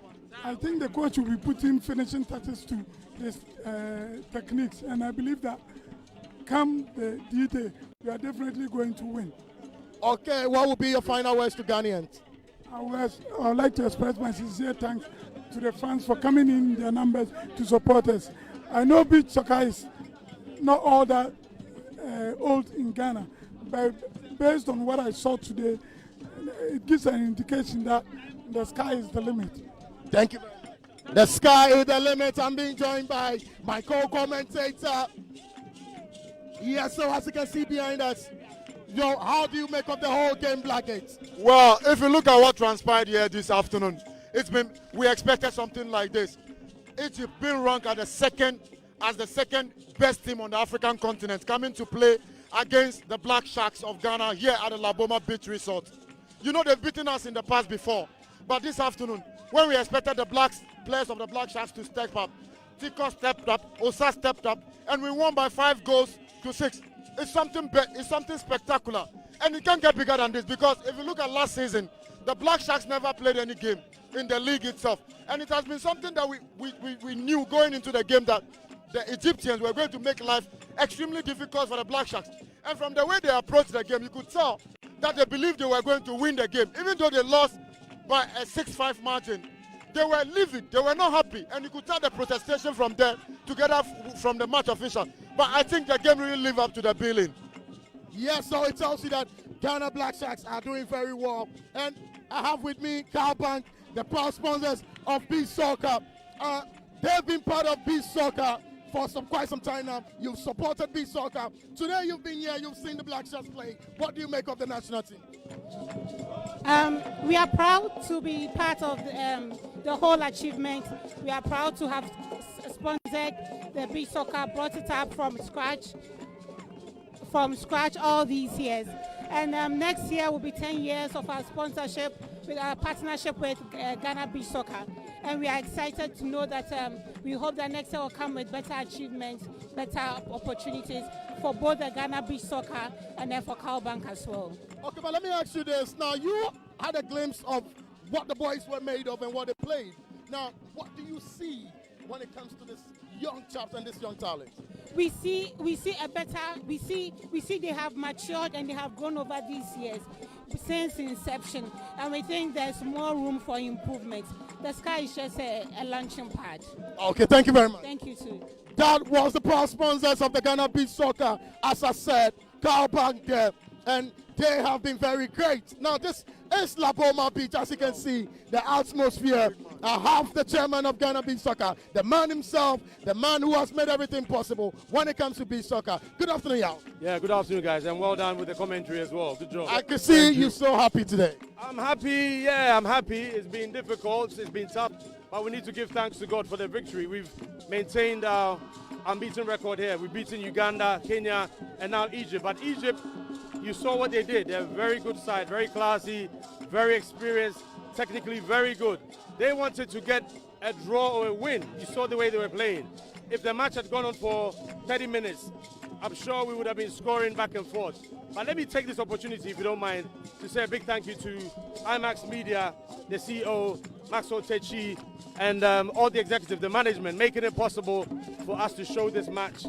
Speaker 11: I think the coach will be putting finishing touches to his techniques, and I believe that come the D-Day, we are definitely going to win.
Speaker 1: Okay, what will be your final words to Ghanaians?
Speaker 11: I would like to express my sincere thanks to the fans for coming in their numbers to support us. I know beach soccer is not all that old in Ghana, but based on what I saw today, it gives an indication that the sky is the limit.
Speaker 1: Thank you. The sky is the limit. I'm being joined by my co-commentator. Yes, so as you can see behind us, how do you make up the whole game, Blackgates?
Speaker 2: Well, if you look at what transpired here this afternoon, we expected something like this. Egypt being ranked as the second best team on the African continent, coming to play against the Black Sharks of Ghana here at the LABOMA Beach Resort. You know they've beaten us in the past before, but this afternoon, when we expected the players of the Black Sharks to step up, Tico stepped up, Osa stepped up, and we won by 5-6. It's something spectacular, and it can't get bigger than this because if you look at last season, the Black Sharks never played any game in the league itself. And it has been something that we knew going into the game that the Egyptians were going to make life extremely difficult for the Black Sharks. And from the way they approached the game, you could tell that they believed they were going to win the game. Even though they lost by a 6-5 margin, they were livid, they were not happy. And you could tell the protestation from them together from the match official. But I think the game really lived up to the billing.
Speaker 1: Yes, so it tells you that Ghana Black Sharks are doing very well. And I have with me Carl Bank, the proud sponsors of Beach Soccer. They've been part of Beach Soccer for quite some time now. You've supported Beach Soccer. Today you've been here, you've seen the Black Sharks play. What do you make of the national team?
Speaker 12: We are proud to be part of the whole achievement. We are proud to have sponsored the Beach Soccer, brought it up from scratch all these years. And next year will be 10 years of our sponsorship with our partnership with Ghana Beach Soccer. And we are excited to know that we hope that next year will come with better achievements, better opportunities for both the Ghana Beach Soccer and then for Carl Bank as well.
Speaker 1: Okay, but let me ask you this. Now, you had a glimpse of what the boys were made of and what they played. Now, what do you see when it comes to this young chaps and this young talent?
Speaker 12: We see they have matured and they have grown over these years since inception, and we think there's more room for improvement. The sky is just a launching pad.
Speaker 1: Okay, thank you very much.
Speaker 12: Thank you too.
Speaker 1: That was the proud sponsors of the Ghana Beach Soccer, as I said, Carl Bank there, and they have been very great. Now this is LABOMA Beach, as you can see, the atmosphere. I have the chairman of Ghana Beach Soccer, the man himself, the man who has made everything possible when it comes to beach soccer. Good afternoon, y'all.
Speaker 13: Yeah, good afternoon, guys, and well done with the commentary as well. Good job.
Speaker 1: I can see you so happy today.
Speaker 13: I'm happy, yeah, I'm happy. It's been difficult, it's been tough, but we need to give thanks to God for the victory. We've maintained our unbeaten record here. We've beaten Uganda, Kenya, and now Egypt. But Egypt, you saw what they did. They're a very good side, very classy, very experienced, technically very good. They wanted to get a draw or a win. You saw the way they were playing. If the match had gone on for 30 minutes, I'm sure we would have been scoring back and forth. But let me take this opportunity, if you don't mind, to say a big thank you to IMAX Media, the CEO, Maxwell Techi, and all the executives, the management, making it possible for us to show this match,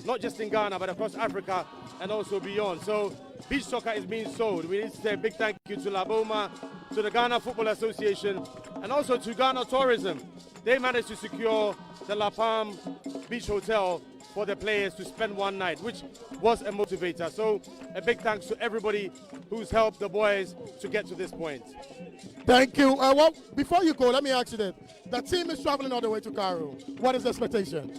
Speaker 13: not just in Ghana, but across Africa and also beyond. So beach soccer is being sold. We need to say a big thank you to LABOMA, to the Ghana Football Association, and also to Ghana Tourism. They managed to secure the La Palm Beach Hotel for the players to spend one night, which was a motivator. So a big thanks to everybody who's helped the boys to get to this point.
Speaker 1: Thank you. Well, before you go, let me ask you this. The team is traveling all the way to Cairo. What is the expectation?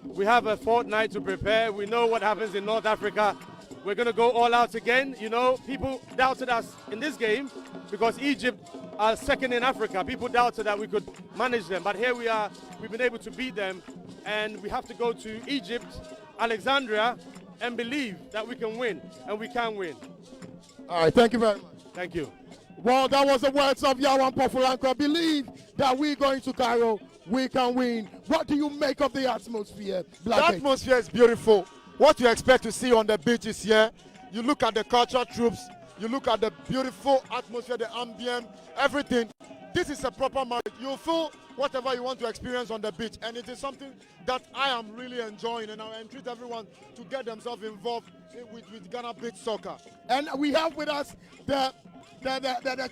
Speaker 13: We have a fortnight to prepare. We know what happens in North Africa. We're going to go all out again. You know, people doubted us in this game because Egypt are second in Africa. People doubted that we could manage them. But here we are. We've been able to beat them. And we have to go to Egypt, Alexandria, and believe that we can win. And we can win.
Speaker 1: All right. Thank you very much.
Speaker 13: Thank you.
Speaker 1: Well, that was the words of Yawan Pofulanko. Believe that we're going to Cairo. We can win. What do you make of the atmosphere?
Speaker 2: The atmosphere is beautiful. What you expect to see on the beach is here. You look at the cultural troops, you look at the beautiful atmosphere, the ambient, everything. This is a proper marriage. You feel whatever you want to experience on the beach, and it is something that I am really enjoying, and I entreat everyone to get themselves involved with Ghana Beach Soccer.
Speaker 1: And we have with us the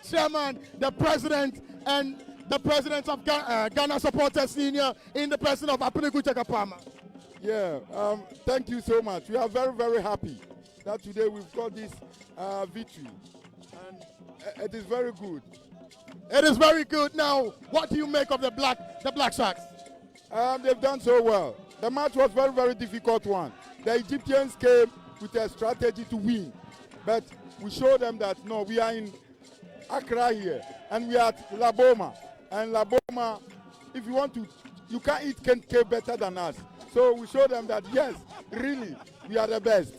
Speaker 1: chairman, the president, and the president of Ghana Supporters Union in the person of Apinigu Chakapama.
Speaker 14: Yeah, thank you so much. We are very, very happy that today we've got this victory, and it is very good.
Speaker 1: It is very good. Now, what do you make of the Black Sharks?
Speaker 14: They've done so well. The match was very, very difficult one. The Egyptians came with a strategy to win, but we showed them that no, we are in Accra here, and we are at LABOMA, and LABOMA, if you want to, you can't eat cake better than us. So we show them that yes, really, we are the best.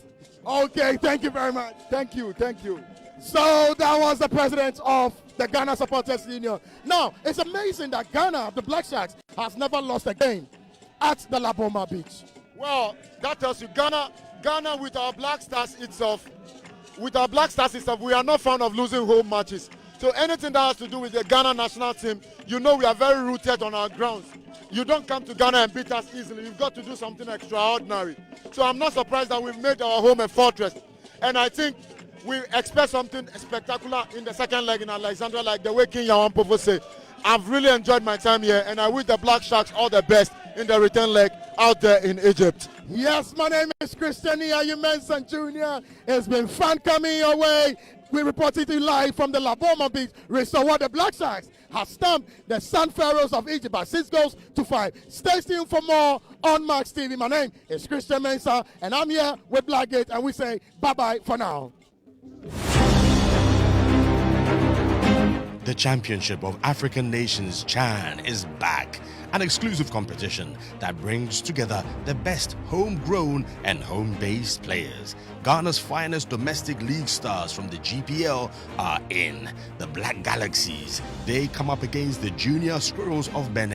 Speaker 1: Okay, thank you very much.
Speaker 14: Thank you, thank you.
Speaker 1: So that was the president of the Ghana Supporters Union. Now, it's amazing that Ghana, the Black Sharks, has never lost a game at the LABOMA Beach.
Speaker 2: Well, that tells you Ghana with our Black Stars itself, we are not fond of losing home matches. So anything that has to do with the Ghana national team, you know we are very rooted on our grounds. You don't come to Ghana and beat us easily. You've got to do something extraordinary. So I'm not surprised that we've made our home a fortress. And I think we expect something spectacular in the second leg in Alexandria, like the way King Yawan said. I've really enjoyed my time here, and I wish the Black Sharks all the best in the return leg out there in Egypt.
Speaker 1: Yes, my name is Christian Ayumensan Jr. It's been fun coming your way. We reported to you live from the LABOMA Beach Resort, where the Black Sharks have stumped the Sun Pharaohs of Egypt by 6-5. Stay tuned for more on Max TV. My name is Christian Mensah, and I'm here with Blackgate, and we say bye-bye for now.
Speaker 15: The Championship of African Nations, CHAN, is back. An exclusive competition that brings together the best homegrown and home-based players. Ghana's finest domestic league stars from the GPL are in. The Black Galaxies, they come up against the Junior Squirrels of Benin.